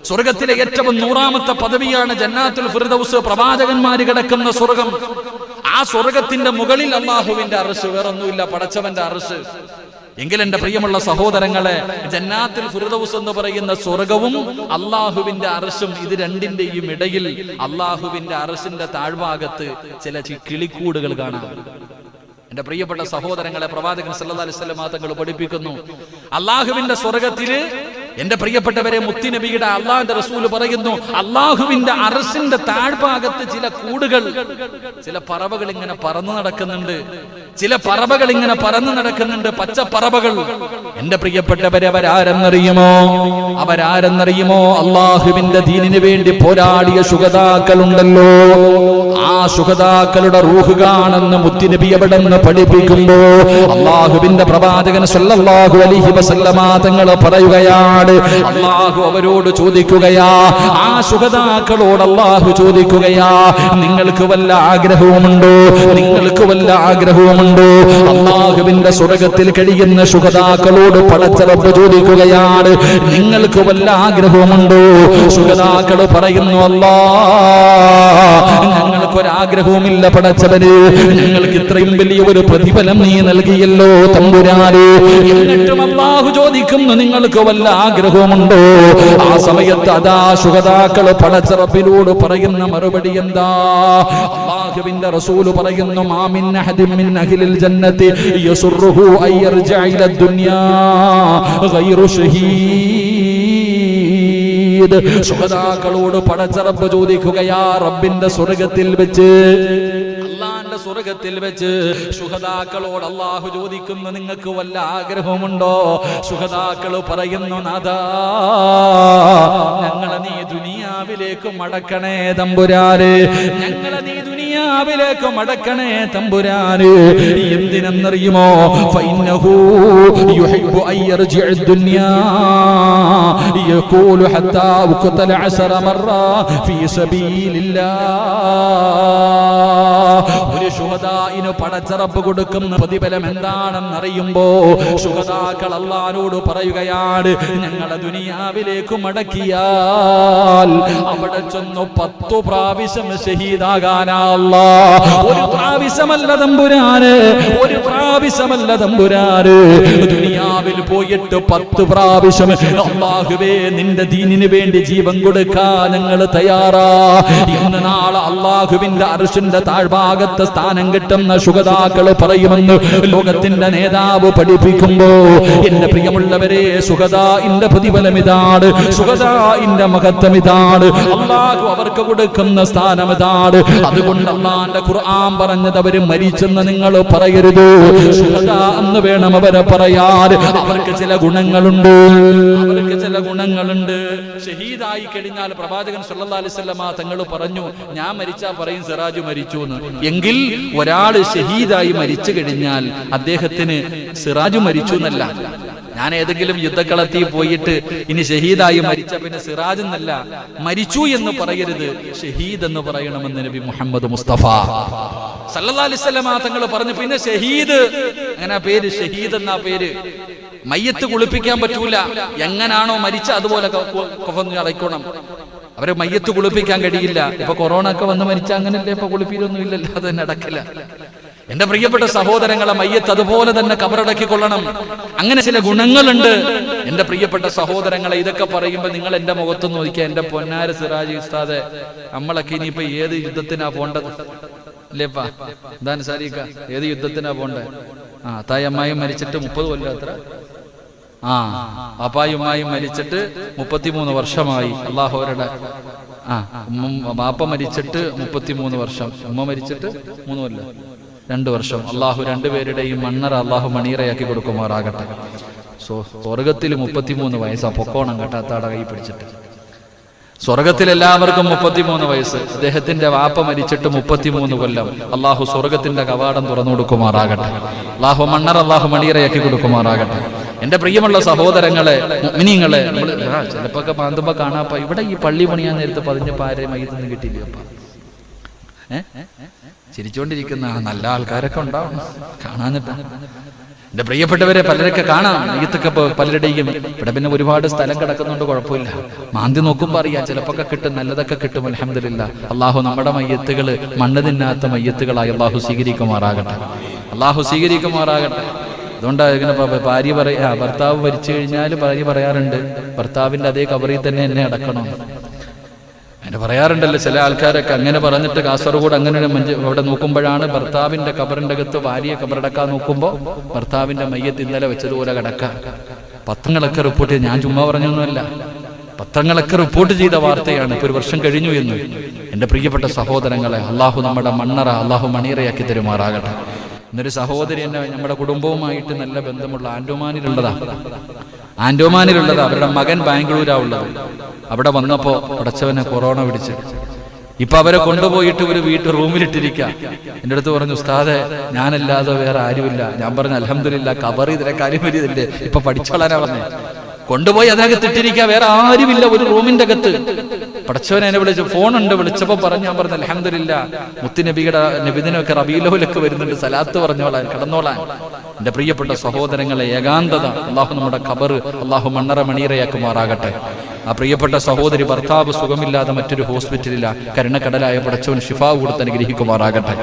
സ്വർഗത്തിലെ ഏറ്റവും 100ാമത്തെ പദവിയാണ് ജന്നാത്തുൽ ഫിർദൗസ്, പ്രവാചകന്മാര് കിടക്കുന്ന സ്വർഗം. ആ സ്വർഗത്തിന്റെ മുകളിൽ അള്ളാഹുവിന്റെ അർശ്, വേറൊന്നുമില്ല, പടച്ചവന്റെ അർശ്. എങ്കിൽ എന്റെ പ്രിയമുള്ള സഹോദരങ്ങളെ, ജന്നാത്തുൽ ഫിർദൗസ് എന്ന് പറയുന്ന സ്വർഗവും അള്ളാഹുവിന്റെ അർശും, ഇത് രണ്ടിന്റെയും ഇടയിൽ അള്ളാഹുവിന്റെ അർശിന്റെ താഴ്ഭാഗത്ത് ചില കിളിക്കൂടുകൾ കാണാം. എന്റെ പ്രിയപ്പെട്ട സഹോദരങ്ങളെ, പ്രവാചകൻ സല്ലല്ലാഹു അലൈഹി വസല്ലം തങ്ങൾ പഠിപ്പിക്കുന്നു, അള്ളാഹുവിന്റെ സ്വർഗത്തില്, എന്റെ പ്രിയപ്പെട്ടവരെ, മുത്തുനബിയുടെ അള്ളാഹുവിന്റെ റസൂൽ പറയുന്നു, അള്ളാഹുവിന്റെ അർശിന്റെ താഴ്ഭാഗത്ത് ചില കൂടുകൾ, ചില പറവകൾ ഇങ്ങനെ പറന്നു നടക്കുന്നുണ്ട്, പച്ചപ്പറവകൾ. എന്റെ പ്രിയപ്പെട്ടവരെ, അവരാരെന്നറിയുമോ? അള്ളാഹുവിന്റെ ദീനിന് വേണ്ടി പോരാടിയ ശുഹദാക്കളുണ്ടല്ലോ. ആ ശുഹദാക്കളുടെ റൂഹ് കാണുന്ന മുത്തുനബി അവിടെ നിന്ന് പഠിപ്പിക്കുമ്പോ അള്ളാഹുവിന്റെ പ്രവാചകൻ സല്ലല്ലാഹു അലൈഹി വസല്ലമ തങ്ങൾ പറയുകയാണ്, അള്ളാഹു അവരോട് ചോദിക്കുകയാ, ആ ശുഹദാക്കളോട് അള്ളാഹു ചോദിക്കുകയാ, നിങ്ങൾക്ക് വല്ല ആഗ്രഹവുമുണ്ടോ? അള്ളാഹുവിന്റെ സ്വർഗത്തിൽ കഴിയുന്ന ശുഹദാക്കളോട് പടച്ച റബ്ബ് ചോദിക്കുകയാണ്, നിങ്ങൾക്ക് വല്ല ആഗ്രഹവുമുണ്ടോ? ശുഹദാക്കൾ പറയുന്നു, അല്ലാഹ്, ഞങ്ങൾക്കൊരാഗ്രഹവുമില്ല പടച്ചവന്, ഞങ്ങൾക്ക് ഇത്രയും വലിയ ഒരു പ്രതിഫലം നീ നൽകിയല്ലോ തമ്പുരാനെ. എന്നിട്ടും അള്ളാഹു ചോദിക്കുന്നു, നിങ്ങൾക്ക് വല്ല ആഗ്രഹവുമുണ്ടോ? ആ സമയത്ത് അതാ ശുഹദാക്കൾ പടച്ച റബ്ബിനോട് പറയുന്ന മറുപടി എന്താ? അല്ലാഹുവിന്റെ റസൂൽ പറയുന്നു, മാ മിൻ അഹദിൻ മിൻ അഹ്ലിൽ ജന്നത്തി യസുറുഹു അയ്യർജഅ ഇല ദുനിയാ ഗൈറു ഷഹീദ്. ശുഹദാക്കളോട് പടച്ച റബ്ബ് ചോദിക്കുകയാ, റബ്ബിന്റെ സ്വർഗ്ഗത്തിൽ വെച്ച്, നാളെ സ്വർഗത്തിൽ വെച്ച് ശുഹദാക്കളോട് അല്ലാഹു ചോദിക്കുന്നു, നിങ്ങൾക്ക് വല്ല ആഗ്രഹമുണ്ടോ? ശുഹദാക്കൾ പറയുന്നു, നാഥാ ഞങ്ങളെ നീ ദുനിയാവിലേക്ക് മടക്കണേ തമ്പുരാനെ, ഞങ്ങളെ നീ ദുനിയാവിലേക്ക് മടക്കണേ തമ്പുരാനെ. എന്തിനെന്നറിയുമോ? ഫഇന്നഹു യുഹിബ്ബു അൻ യർജിഅ ദുനിയാ യഖൂലു ഹത്താ ഉഖ്തല 10 മറ ഫീ സബീലില്ലാഹ്. ഒരു ശുഹദാഇന് പടച്ചറപ്പ് കൊടുക്കുന്ന പ്രതിഫലം എന്താണെന്നറിയുമ്പോ ശുഹദാക്കൾ അല്ലാഹുവോട് പറയുകയാണ്, ഞങ്ങളെ ദുനിയാവിലേക്ക് മടക്കിയാൽ അവിടെ ചെന്നു 10 പ്രാവശ്യം ഷഹീദാകാനാ അല്ലാഹ്. ഒരു പ്രാവശ്യമല്ല തമ്പുരാന്, ഒരു പ്രാവശ്യമല്ല തമ്പുരാന്. ദുനിയാവിൽ പോയിട്ട് 10 പ്രാവശ്യം അല്ലാഹുവേ നിന്റെ ദീനിന് വേണ്ടി ജീവൻ കൊടുക്കാൻ ഞങ്ങൾ തയ്യാറാ എന്ന് നാളെ അല്ലാഹുവിന്റെ അർശിന്റെ താഴ്ഭാഗത്ത് സ്ഥാനം കിട്ടുന്ന ശുഹദാക്കൾ പറയുമെന്ന് ലോകത്തിന്റെ നേതാവ് പഠിപ്പിക്കുമ്പോ, എന്റെ പ്രിയമുള്ളവരെ, ശുഹദാഇന്റെ പ്രതിഫലം ഇതാണ്, ശുഹദാഇന്റെ മഹത്വം ഇതാണ്, അല്ലാഹു അവർക്ക് കൊടുക്കുന്ന സ്ഥാനം ഇതാണ്. അതുകൊണ്ട് അല്ലാഹുവിന്റെ ഖുർആൻ പറഞ്ഞത് അവര് മരിച്ചെന്ന് നിങ്ങൾ പറയരുത്, ശുഹദാ എന്ന് വേണം അവരെ പറയാൻ. അവർക്ക് ചില ഗുണങ്ങളുണ്ട്, അവർക്ക് ചില ഗുണങ്ങളുണ്ട്. ഷഹീദായി കഴിഞ്ഞാൽ പ്രവാചകൻ സല്ലല്ലാഹു അലൈഹി വസല്ലമ തങ്ങൾ പറഞ്ഞു, ഞാൻ മരിച്ചാൽ പറയും സിറാജ് മരിച്ചു എന്ന്. എങ്കിൽ ഒരാൾ ഷഹീദായി മരിച്ചു കഴിഞ്ഞാൽ അദ്ദേഹത്തിന് സിറാജ് മരിച്ചു എന്നല്ല. ഞാൻ ഏതെങ്കിലും യുദ്ധക്കളത്തിൽ പോയിട്ട് ഇനി ഷഹീദായി മരിച്ച പിന്നെ സിറാജ് എന്നല്ല, മരിച്ചു എന്ന് പറയരുത്, ഷഹീദ് എന്ന് പറയണമെന്ന് നബി മുഹമ്മദ് മുസ്തഫ സല്ലല്ലാഹു അലൈഹി വസല്ലമ തങ്ങൾ പറഞ്ഞു. പിന്നെ ഷഹീദ് അങ്ങനെ പേര്, ഷഹീദ് എന്നാ പേര്. മയ്യത്ത് കുളിപ്പിക്കാൻ പറ്റൂല, എങ്ങനാണോ മരിച്ച അതുപോലെ കഫൻ അടയ്ക്കണം. അവരെ മയ്യത്ത് കുളിപ്പിക്കാൻ കഴിയില്ല. ഇപ്പൊ കൊറോണ ഒക്കെ വന്ന് മരിച്ച അങ്ങനല്ലേ, ഇപ്പൊ കുളിപ്പിലൊന്നും ഇല്ലല്ലോ, അത് തന്നെ അടക്കില്ല. എന്റെ പ്രിയപ്പെട്ട സഹോദരങ്ങളെ, മയ്യത്ത് അതുപോലെ തന്നെ കബറടക്കിക്കൊള്ളണം. അങ്ങനെ ചില ഗുണങ്ങളുണ്ട് എന്റെ പ്രിയപ്പെട്ട സഹോദരങ്ങളെ. ഇതൊക്കെ പറയുമ്പോ നിങ്ങൾ എന്റെ മുഖത്ത് നോക്കിയാൽ, എന്റെ പൊന്നാര സിറാജ് ഉസ്താദെ, നമ്മളൊക്കെ ഇനിയിപ്പോ ഏത് യുദ്ധത്തിനാ പോണ്ടത് അല്ലേപ്പാ? എന്താണ് സാരിക്ക, ഏത് യുദ്ധത്തിനാ പോണ്ടേ? തായമ്മായും മരിച്ചിട്ട് 30 കൊല്ലം അത്ര, അപ്പായുമായും മരിച്ചിട്ട് 33 വർഷമായി. അള്ളാഹുവരുടെ ബാപ്പ മരിച്ചിട്ട് 33 വർഷം, ഉമ്മ മരിച്ചിട്ട് 3 കൊല്ലം, 2 വർഷം. അള്ളാഹു രണ്ടുപേരുടെയും മണ്ണറ അള്ളാഹു മണീറയാക്കി കൊടുക്കുമാറാകട്ടെ. സ്വർഗത്തിൽ 33 വയസ്സാ, പൊക്കോണം കേട്ടാത്താടെ കൈ പിടിച്ചിട്ട്. സ്വർഗത്തിൽ എല്ലാവർക്കും 33 വയസ്സ്. അദ്ദേഹത്തിന്റെ വാപ്പ മരിച്ചിട്ട് 33 കൊല്ലം. അള്ളാഹു സ്വർഗത്തിന്റെ കവാടം തുറന്നു കൊടുക്കുമാറാകട്ടെ. അള്ളാഹു മണ്ണറ അള്ളാഹു മണീറയാക്കി കൊടുക്കുമാറാകട്ടെ. എന്റെ പ്രിയമുള്ള സഹോദരങ്ങളെ, മുഅ്മിനീങ്ങളെ, നമ്മൾ ചിലപ്പോ പാന്തുമ്പോ കാണാപ്പ ഇവിടെ ഈ പള്ളി പണിയാൻ നേരത്തെ പതിഞ്ഞപ്പോ ആരെയും മയ്യത്തൊന്നും കിട്ടിയില്ലപ്പ. ചിരിച്ചുകൊണ്ടിരിക്കുന്ന നല്ല ആൾക്കാരൊക്കെ ഉണ്ടാവും കാണാനിട്ട്. എന്റെ പ്രിയപ്പെട്ടവരെ, പലരൊക്കെ കാണാം മയ്യത്തൊക്കെ പലരുടെയും. ഇവിടെ പിന്നെ ഒരുപാട് സ്ഥലം കിടക്കുന്നുണ്ട്, കുഴപ്പമില്ല. മാന്തി നോക്കുമ്പോ അറിയാം, ചിലപ്പോ കിട്ടും, നല്ലതൊക്കെ കിട്ടും. അൽഹംദുലില്ലാ. അള്ളാഹു നമ്മുടെ മയ്യത്തുകള് മണ്ണ് തിന്നാത്ത മയ്യത്തുകളായി അള്ളാഹു സ്വീകരിക്കുമാറാകട്ടെ, അള്ളാഹു സ്വീകരിക്കുമാറാകട്ടെ. അതുകൊണ്ടാണ് ഇങ്ങനെ ഭാര്യ ഭർത്താവ് മരിച്ചു കഴിഞ്ഞാൽ ഭാര്യ പറയാറുണ്ട്, ഭർത്താവിന്റെ അതേ കബറിൽ തന്നെ എന്നെ അടക്കണം. അങ്ങനെ പറയാറുണ്ടല്ലോ ചില ആൾക്കാരൊക്കെ. അങ്ങനെ പറഞ്ഞിട്ട് കാസർഗോഡ് അങ്ങനെ അവിടെ നോക്കുമ്പോഴാണ് ഭർത്താവിന്റെ കബറിന്റെ അകത്ത് ഭാര്യയെ കബറടക്കാൻ നോക്കുമ്പോ ഭർത്താവിന്റെ മയ്യത്ത് ഇന്നലെ വെച്ചതുപോലെ കിടക്കാം. പത്രങ്ങളൊക്കെ റിപ്പോർട്ട് ചെയ്ത്, ഞാൻ ചുമ്മാ പറഞ്ഞൊന്നുമല്ല, പത്രങ്ങളൊക്കെ റിപ്പോർട്ട് ചെയ്ത വാർത്തയാണ്. ഇപ്പൊ 1 വർഷം കഴിഞ്ഞു എന്ന്. എന്റെ പ്രിയപ്പെട്ട സഹോദരങ്ങളെ, അള്ളാഹു നമ്മുടെ മണ്ണറ അള്ളാഹു മണീറയാക്കി തരുമാറാകട്ടെ. എന്നൊരു സഹോദരി എന്നെ നമ്മുടെ കുടുംബവുമായിട്ട് നല്ല ബന്ധമുള്ള ആൻഡോമാനിലുള്ളത്. അവരുടെ മകൻ ബാംഗ്ലൂരാ ഉള്ളത്. അവിടെ വന്നപ്പോ പടച്ചവനെ കൊറോണ പിടിച്ച്. ഇപ്പൊ അവരെ കൊണ്ടുപോയിട്ട് ഒരു റൂമിലിട്ടിരിക്കുക. എന്റെ അടുത്ത് പറഞ്ഞു, ഉസ്താദെ ഞാനല്ലാതെ വേറെ ആരുമില്ല. ഞാൻ പറഞ്ഞു അൽഹംദുലില്ലാ, കബറി ഇതിലെ കാര്യം വരിയതല്ലേ, ഇപ്പൊ പഠിച്ചോളാനാ പറഞ്ഞേ. കൊണ്ടുപോയി അതിനകത്ത് ഇട്ടിരിക്കുക, വേറെ ആരുമില്ല ഒരു റൂമിന്റെ അകത്ത്. പടച്ചവനെ എന്നെ വിളിച്ചു, ഫോണുണ്ട്, വിളിച്ചപ്പോ പറഞ്ഞു. ഞാൻ പറഞ്ഞു അൽഹംദുലില്ലാ, മുത്തുനബിയുടെ നബിദിനൊക്കെ റബീഉൽ വരുന്നുണ്ട്, സലാത്ത് പറഞ്ഞോളാൻ, കിടന്നോളാൻ. എന്റെ പ്രിയപ്പെട്ട സഹോദരങ്ങളെ, ഏകാന്തത അള്ളാഹു നമ്മുടെ ഖബർ അള്ളാഹു മണ്ണറ മണീറയാക്കുമാറാകട്ടെ. ആ പ്രിയപ്പെട്ട സഹോദരി ഭർത്താവ് സുഖമില്ലാതെ മറ്റൊരു ഹോസ്പിറ്റലില, കരുണക്കടലായ പടച്ചവൻ ശിഫാവ് കൊടുത്ത് അനുഗ്രഹിക്കുമാറാകട്ടെ.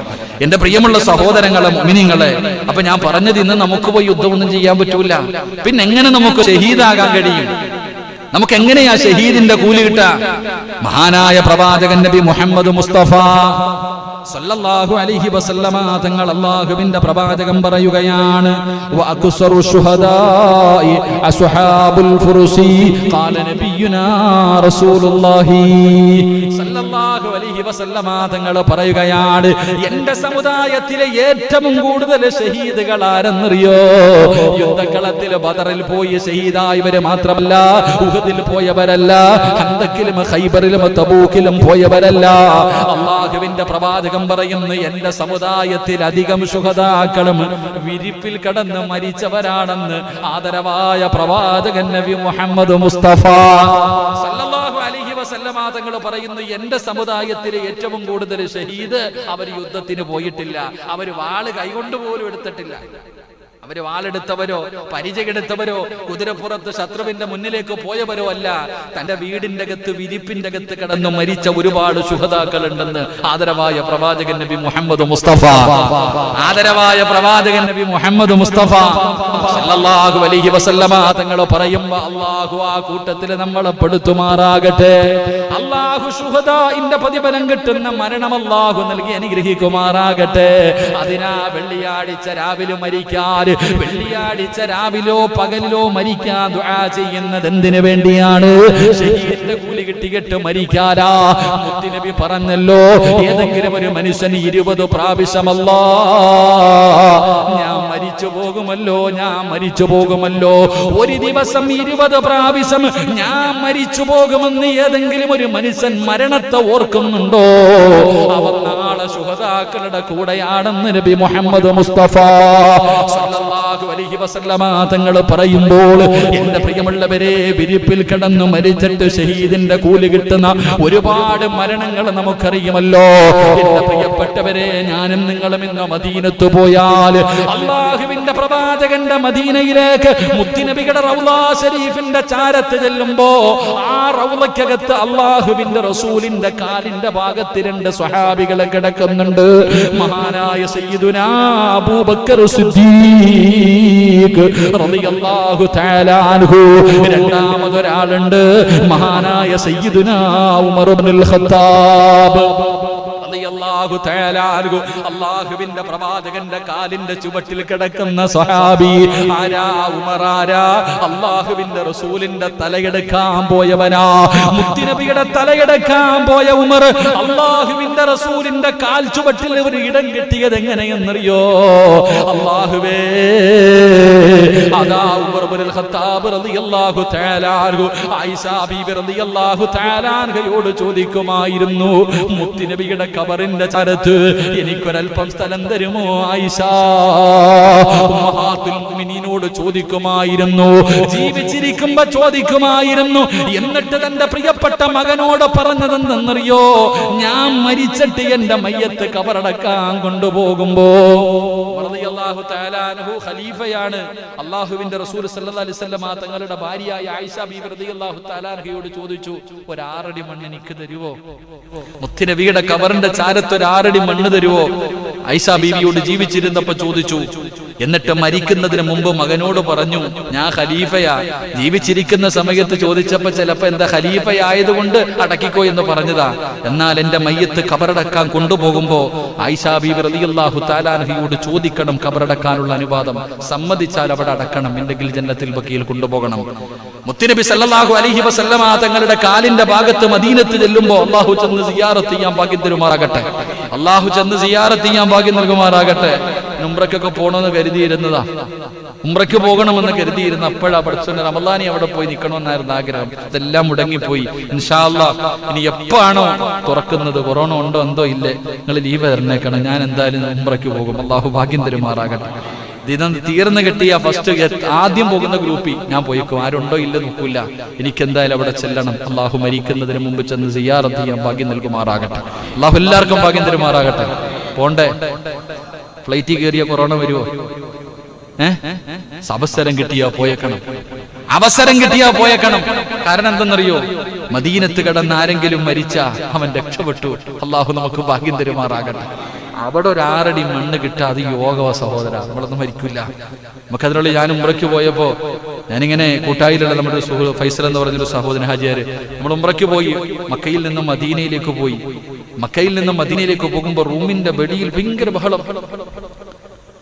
എന്റെ പ്രിയമുള്ള സഹോദരങ്ങളെ, മുഅ്മിനീങ്ങളെ, അപ്പൊ ഞാൻ പറഞ്ഞത്, ഇന്ന് നമുക്ക് പോയി യുദ്ധമൊന്നും ചെയ്യാൻ പറ്റൂല. പിന്നെ എങ്ങനെ നമുക്ക് ഷഹീദാകാൻ കഴിയും? നമുക്ക് എങ്ങനെയാ ഷഹീദിന്റെ കൂലി കിട്ടാ? മഹാനായ പ്രവാചകൻ നബി മുഹമ്മദ് മുസ്തഫ സല്ലല്ലാഹു അലൈഹി വസല്ലമ തങ്ങൾ അല്ലാഹുവിന്റെ പ്രവാചകൻ പറയുകയാണ് വഅക്സറു ശുഹദാഇ അസ്ഹാബുൽ ഫുർസി ഖാല നബിയുനാ റസൂലുള്ളാഹി സല്ലല്ലാഹു അലൈഹി വസല്ലമ തങ്ങൾ പറയുകയാണ് എൻ്റെ സമുദായത്തിലെ ഏറ്റവും കൂടുതൽ ഷഹീദുകൾ ആരെന്നറിയോ? യുദ്ധക്കളത്തിൽ ബദറിൽ പോയി ഷഹീദായവര് മാത്രമല്ല, ഉഹദിൽ പോയവരല്ല, ഹന്തക്കിലും ഖൈബറിലും തബൂക്കിലും പോയവരല്ല. അല്ലാഹുവിന്റെ പ്രവാചകൻ പറയുന്നു എൻ്റെ സമുദായത്തിൽ അധികം ശുഹദാക്കളും വിരിപ്പിൽ കടന്ന് മരിച്ചവരാണെന്ന് ആദരവായ പ്രവാചകൻ നബി മുഹമ്മദ് മുസ്തഫ സല്ലല്ലാഹു അലൈഹി വസല്ലമ തങ്ങൾ പറയുന്നു എൻ്റെ സമുദായത്തിലെ ഏറ്റവും കൂടുതൽ ഷഹീദ് അവർ യുദ്ധത്തിന് പോയിട്ടില്ല, അവർ വാള് കൈകൊണ്ട് പോലും എടുത്തിട്ടില്ല. അവര് വാളെടുത്തവരോ പരിചയെടുത്തവരോ കുതിരപ്പുറത്ത് ശത്രുവിന്റെ മുന്നിലേക്ക് പോയവരോ അല്ല. തന്റെ വീടിന്റെ അകത്ത് വിരിപ്പിന്റെ അകത്ത് കിടന്നു മരിച്ച ഒരുപാട് ശുഹദാക്കൾ ഉണ്ടെന്ന് ആദരവായ പ്രവാചകൻ നബി മുഹമ്മദ് മുസ്തഫ ആദരവായ പ്രവാചകൻ നബി മുഹമ്മദ് മുസ്തഫ സല്ലല്ലാഹു അലൈഹി വസല്ലമ തങ്ങൾ പറയുമ്പോൾ അല്ലാഹു ആ കൂട്ടത്തിൽ നമ്മളെ പെടുത്തുമാറാകട്ടെ. അല്ലാഹു ശുഹദാഇന്റെ പ്രതിഫലം കിട്ടുന്ന മരണം അല്ലാഹു നൽകി അനുഗ്രഹിക്കുമാറാകട്ടെ. അതിനാ വെള്ളിയാഴ്ച രാവിലെ മരിക്കാൻ, വെള്ളിയാഴ്ച രാവിലോ പകലിലോ മരിക്കാൻ ദുആ ചെയ്യുന്നത് എന്തിനു വേണ്ടിയാണ്? ഷഹീദിന്റെ കൂലി കിട്ടിയിട്ട് മരിക്കാനാ. മുത്തുനബി പറഞ്ഞല്ലോ, ഏതെങ്കിലും ഒരു മനുഷ്യൻ 20 പ്രാവശ്യം ഞാൻ മരിച്ചു പോകുമല്ലോ, ഞാൻ മരിച്ചു പോകുമല്ലോ, ഒരു ദിവസം 20 പ്രാവശ്യം ഞാൻ മരിച്ചു പോകുമെന്ന് ഏതെങ്കിലും ഒരു മനുഷ്യൻ മരണത്തെ ഓർക്കുന്നുണ്ടോ? അവൻ നാളെ ശുഹദാക്കളുടെ കൂടെയാണെന്ന് നബി മുഹമ്മദ് മുസ്തഫ സല്ലല്ലാഹു അലൈഹി വസല്ലമ തങ്ങൾ പറയുമ്പോൾ, എന്റെ പ്രിയമുള്ളവരെ, വിരിപ്പിൽ കിടന്നു മരിച്ചിട്ട് ഷഹീദിന്റെ കൂലി കിട്ടുന്ന ഒരുപാട് മരണങ്ങൾ നമുക്കറിയുമല്ലോ. എന്റെ പ്രിയപ്പെട്ടവരെ, ഞാനും നിങ്ങളും ഇന്ന് മദീനത്ത് പോയാൽ അല്ലാഹുവിന്റെ പ്രവാചകന്റെ മദീനയിലേക്ക് മുത്തുനബിയുടെ റൗള ശരീഫിന്റെ ചാരത്ത് ചെല്ലുമ്പോ ആ റൗളക്കകത്ത് അല്ലാഹുവിന്റെ റസൂലിന്റെ കാലിന്റെ ഭാഗത്ത് 2 സ്വഹാബികളെ കിടക്കുന്നുണ്ട്. മഹാനായ സയ്യിദുനാ അബൂബക്കർ സിദ്ദീഖ് റളിയല്ലാഹു തആല അൻഹു. രണ്ടാമതൊരാളുണ്ട്, മഹാനായ സയ്യിദുനാ ഉമർ ഇബ്നുൽ ഖത്താബ് റളിയല്ലാഹു തആല അൻഹു. അല്ലാഹുവിന്റെ പ്രവാചകന്റെ കാലിന്റെ ചുവട്ടിൽ കിടക്കുന്ന സ്വഹാബി ആരാ? ഉമറാരാ? അല്ലാഹുവിന്റെ റസൂലിന്റെ തലയെടുക്കാൻ പോയവനാ. മുത്തുനബിയുടെ തലയെടുക്കാൻ പോയ ഉമർ അല്ലാഹുവിന്റെ റസൂലിന്റെ കാൽ ചുവട്ടിൽ ഒരു ഇടം കിട്ടിയത് എങ്ങനെയെന്നറിയോ? അല്ലാഹുവേ, അതാ ഉമർ ഇബ്നുൽ ഖത്താബ് റളിയല്ലാഹു തആല അൻഹു ആയിഷ ബീബി റളിയല്ലാഹു തആല അൻഹയോട് ചോദിക്കുമായിരുന്നു, മുത്തുനബിയുടെ ഖബറിന്റെ ചാരത്ത് എനിക്കൊരൽപ്പം സ്ഥലം തരുമോ ആയിഷ? ഉമ്മഹാത്തുൽ മുഅ്മിനീനോട് ചോദിക്കുമായിരുന്നു, ജീവിച്ചിരിക്കുമ്പോ ചോദിക്കുമായിരുന്നു. എന്നിട്ട് തന്റെ പ്രിയപ്പെട്ട മകനോട് പറഞ്ഞതെന്തെന്നറിയോ? ഞാൻ മരിച്ചിട്ട് എന്റെ മയ്യത്ത് ഖബറടക്കാൻ കൊണ്ടുപോകുമ്പോ റളിയല്ലാഹു തആല അൻഹു ഖലീഫയാണ്. അല്ലാഹുവിന്റെ റസൂൽ സല്ലല്ലാഹു അലൈഹി വസല്ലം തങ്ങളുടെ ഭാര്യയായ ആയിഷ ബീബി റളിയല്ലാഹു തആല അൻഹയോട് ചോദിച്ചു, ഒരു 6 അടി മണ്ണ് എനിക്ക് തരുവോ? മുത്തുനബിയുടെ ഖബറിന്റെ ചാരത്ത് ഒരു 6 അടി മണ്ണ് തരുവോ? ആയിഷ ബീവിയോട് ജീവിച്ചിരുന്നപ്പോ ചോദിച്ചു. എന്നിട്ട് മരിക്കുന്നതിന് മുമ്പ് മകനോട് പറഞ്ഞു, ഞാൻ ഖലീഫയാ. ജീവിച്ചിരിക്കുന്ന സമയത്ത് ചോദിച്ചപ്പോ ചിലപ്പോ എന്താ ഖലീഫയായതുകൊണ്ട് അടക്കിക്കോ എന്ന് പറഞ്ഞതാ. എന്നാൽ എന്റെ മയ്യത്ത് ഖബറടക്കാൻ കൊണ്ടുപോകുമ്പോ ആയിഷ ബീബി റളിയല്ലാഹു തആല അൻഹയോട് ചോദിക്കണം ഖബറടക്കാനുള്ള അനുവാദം. സമ്മതിച്ചാൽ അവിടെ അടക്കണം, ഇല്ലെങ്കിൽ ജന്നത്തിൽ ബഖീൽ കൊണ്ടുപോകണം. മുത്തുനബി സല്ലല്ലാഹു അലൈഹി വസല്ലമ തങ്ങളുടെ കാലിന്റെ ഭാഗത്ത് മദീനത്ത് ചെല്ലുമ്പോ അല്ലാഹു ചെന്ന് സിയാറത്ത് ചെയ്യാൻ ഭാഗ്യം തരുമാറാകട്ടെ. അല്ലാഹു ചെന്ന് സിയാറത്ത് ചെയ്യാൻ ഭാഗ്യം നൽകുമാറാകട്ടെ. ഉംറയ്ക്കൊക്കെ പോകണമെന്ന് കരുതിയിരുന്നതാ, ഉംറയ്ക്ക് പോകണമെന്ന് കരുതിയിരുന്ന അപ്പോഴാ പഠിച്ചോണ്ട് റമളാനി അവിടെ പോയി നിൽക്കണമെന്നായിരുന്നു ആഗ്രഹം. ഇതെല്ലാം മുടങ്ങിപ്പോയി. ഇൻഷാ അല്ലാഹ് ഇനി എപ്പോഴാണോ തുറക്കുന്നത്, കൊറോണ ഉണ്ടോ എന്തോ ഇല്ലേ, നിങ്ങൾ ലീവ് തരണേക്കണം. ഞാൻ എന്തായാലും ഉംറയ്ക്ക് പോകും. അല്ലാഹു ഭാഗ്യം തരുമാറാകട്ടെ. ദിനം തീർന്നു കിട്ടിയ ഫസ്റ്റ് ആദ്യം പോകുന്ന ഗ്രൂപ്പിൽ ഞാൻ പോയിക്കും. ആരുണ്ടോ ഇല്ല നോക്കൂല, എനിക്കെന്തായാലും അവിടെ ചെല്ലണം. അള്ളാഹു മരിക്കുന്നതിന് മുമ്പ് ചെന്ന് സിയാറത്ത് ചെയ്യാൻ ഭാഗ്യം നൽകുമാറാകട്ടെ. അള്ളാഹു എല്ലാവർക്കും ഭാഗ്യം തരുമാറാകട്ടെ. പോണ്ടേ? ഫ്ലൈറ്റിൽ കയറിയ കൊറോണ വരുമോ? അവസരം കിട്ടിയാ പോയേക്കണം, അവസരം കിട്ടിയാ പോയേക്കണം. കാരണം എന്തെന്നറിയോ? മദീനത്ത് കിടന്ന് ആരെങ്കിലും മരിച്ച അവൻ രക്ഷപ്പെട്ടു. അള്ളാഹു നമുക്ക് ഭാഗ്യം തരുമാറാകട്ടെ. അവിടെ ഒരു 6 അടി മണ്ണ് കിട്ടാതെ യോഗവ സഹോദര, നമ്മളൊന്നും മരിക്കില്ല. നമുക്കതിനുള്ള ഞാൻ ഉംറയ്ക്ക് പോയപ്പോ ഞാനിങ്ങനെ കൂട്ടായിലുള്ള നമ്മുടെ ഫൈസൽ എന്ന് പറഞ്ഞൊരു സഹോദരൻ ഹാജിയാര്, നമ്മൾ ഉംറയ്ക്ക് പോയി മക്കയിൽ നിന്ന് മദീനയിലേക്ക് പോയി. മക്കയിൽ നിന്ന് മദീനയിലേക്ക് പോകുമ്പോൾ റൂമിന്റെ വെളിയിൽ ഭയങ്കര ബഹളം.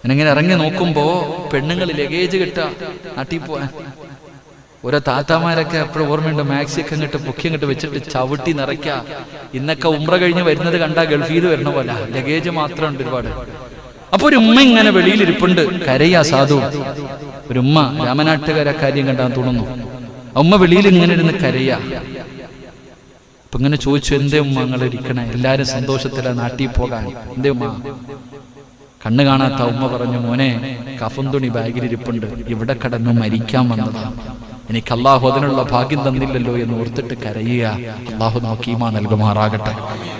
ഞാനിങ്ങനെ ഇറങ്ങി നോക്കുമ്പോ പെണ്ണുങ്ങൾ ലഗേജ് കിട്ടാ നാട്ടിൽ പോവാൻ. ഓരോ താത്താമാരൊക്കെ എപ്പോഴും ഓർമ്മയുണ്ട്, മാക്സിയൊക്കെ അങ്ങോട്ട് പൊക്കി അങ്ങോട്ട് വെച്ചിട്ട് ചവിട്ടി നിറയ്ക്ക. ഇന്നൊക്കെ ഉംറ കഴിഞ്ഞ് വരുന്നത് കണ്ടാ ഗൾഫിൽ നിന്ന് വരണ പോലെ ലഗേജ് മാത്രമുണ്ട് ഒരുപാട്. അപ്പൊ ഒരു ഉമ്മ ഇങ്ങനെ വെളിയിലിരിപ്പുണ്ട്, കരയാ സാധു. ഒരു ഉമ്മ രാമനാട്ടുകാരെ കാര്യം കണ്ടാൻ തോന്നുന്നു. ഉമ്മ വെളിയിൽ ഇങ്ങനെ ഇരുന്ന് കരയാ. അപ്പൊ ഇങ്ങനെ ചോദിച്ചു, എന്തേ ഉമ്മ നിങ്ങൾ ഇരിക്കണേ, എല്ലാരും സന്തോഷത്തിലാ നാട്ടിൽ പോകാൻ, എന്തേ ഉമ്മ? കണ്ണു കാണാത്ത ഉമ്മ പറഞ്ഞു, മോനെ കഫൻ തുണി ബാഗിലിരിപ്പുണ്ട്, ഇവിടെ കിടന്ന് മരിക്കാൻ വന്നതാ, എനിക്ക് അള്ളാഹു അതിനുള്ള ഭാഗ്യം തന്നില്ലല്ലോ എന്ന് ഓർത്തിട്ട് കരയുക. അള്ളാഹു നമുക്ക് ഈമാൻ നൽകുമാറാകട്ടെ.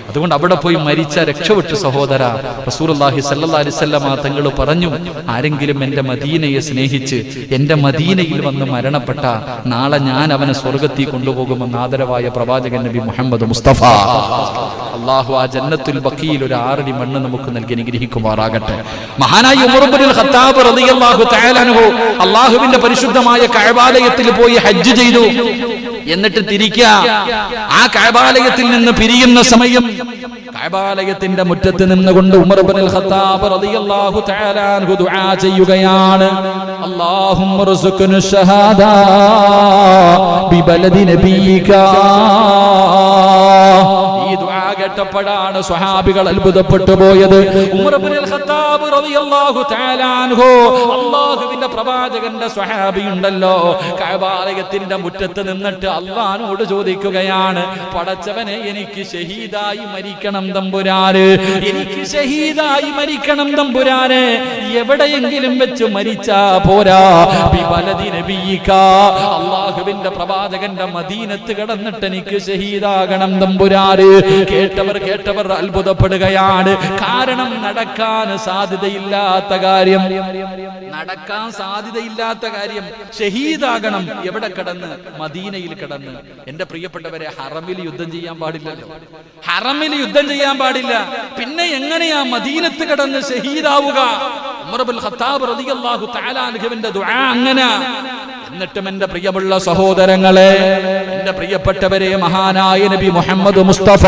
അതുകൊണ്ട് അവിടെ പോയി മരിച്ച രക്ഷപ്പെട്ടു സഹോദര. റസൂലുള്ളാഹി സ്വല്ലല്ലാഹി അലൈഹി വസല്ലം തങ്ങൾ പറഞ്ഞു, ആരെങ്കിലും എന്റെ മദീനയെ സ്നേഹിച്ച് എന്റെ മദീനയിൽ വന്ന് മരണപ്പെട്ട നാളെ ഞാൻ അവനെ സ്വർഗത്തിൽ കൊണ്ടുപോകുമെന്ന് ആദരവായ പ്രവാചകൻ നബി മുഹമ്മദ് മുസ്തഫ. അള്ളാഹു ആ ജന്നത്തുൽ ബഖീൽ ഒരു 6 അടി മണ്ണ് നമുക്ക് നൽകി അനുഗ്രഹിക്കുമാറാകട്ടെ. മഹാനായ ഉമർ ഇബ്നുൽ ഖത്താബ് റളിയല്ലാഹു തആല അൻഹു അള്ളാഹുവിന്റെ പരിശുദ്ധമായ കഅബാലയത്തിൽ പോയി ഹജ്ജ് ചെയ്തു. എന്നിട്ട് തിരിക്കുക. ആ കഅബാലയത്തിൽ നിന്ന് പിരിയുന്ന സമയം കഅബാലയത്തിന്റെ മുറ്റത്ത് നിന്നുകൊണ്ട് ഉമർ ഇബ്നുൽ ഖത്താബ് റളിയല്ലാഹു തആല അൻഹു ദുആ ചെയ്യുകയാണ്, അല്ലാഹുമ്മ ർസുഖ്ന ഷഹാദ ബിബലദി നബിയിക. ഈ ദുആ കേട്ടപ്പോഴാണ് സ്വഹാബികൾ അത്ഭുതപ്പെട്ടു പോയത്. ഉമർ ഇബ്നുൽ ഖത്താബ് റളിയല്ലാഹു തആല അൻഹു അല്ലാഹുവിന്റെ പ്രവാചകന്റെ സ്വഹാബി ഉണ്ടല്ലോ, കഅബാലയത്തിന്റെ മുറ്റത്ത് നിന്നിട്ട് അല്ലാഹുവോട് ചോദിക്കുകയാണ്, പടച്ചവനെ എനിക്ക് ഷഹീദായി മരിക്കണം തമ്പുരാനെ, എനിക്ക് ഷഹീദായി മരിക്കണം തമ്പുരാനെ, എവിടെയെങ്കിലും വെച്ച് മരിച്ചാ പോരാ, ബിബലദി നബിയിക, അല്ലാഹുവിന്റെ പ്രവാചകന്റെ മദീനത്ത് കിടന്നിട്ട് എനിക്ക് ഷഹീദാകണം തമ്പുരാനെ. കേട്ടവർ അത്ഭുതപ്പെടുകയാണ്. കാരണം നടക്കാൻ സാധ്യതയില്ലാത്ത കാര്യം, ഷഹീദാകണം എവിടെ കിടന്ന്? മദീനയിൽ കിടന്ന്. എന്റെ പ്രിയപ്പെട്ടവരെ, ഹറമിൽ യുദ്ധം ചെയ്യാൻ പാടില്ലല്ലോ, ഹറമിൽ യുദ്ധം ചെയ്യാൻ പാടില്ല. പിന്നെ എങ്ങനെയാ മദീനത്ത് കിടന്ന് ഷഹീദാവുക? ഉമർ ഇബ്നുൽ ഖത്താബ് റളിയല്ലാഹു തആല അൻഹുവിന്റെ ദുആ അങ്ങനെ. എന്നിട്ടും എന്റെ പ്രിയമുള്ള സഹോദരങ്ങളെ, എന്റെ പ്രിയപ്പെട്ടവരെ, മഹാനായ നബി മുഹമ്മദ് മുസ്തഫ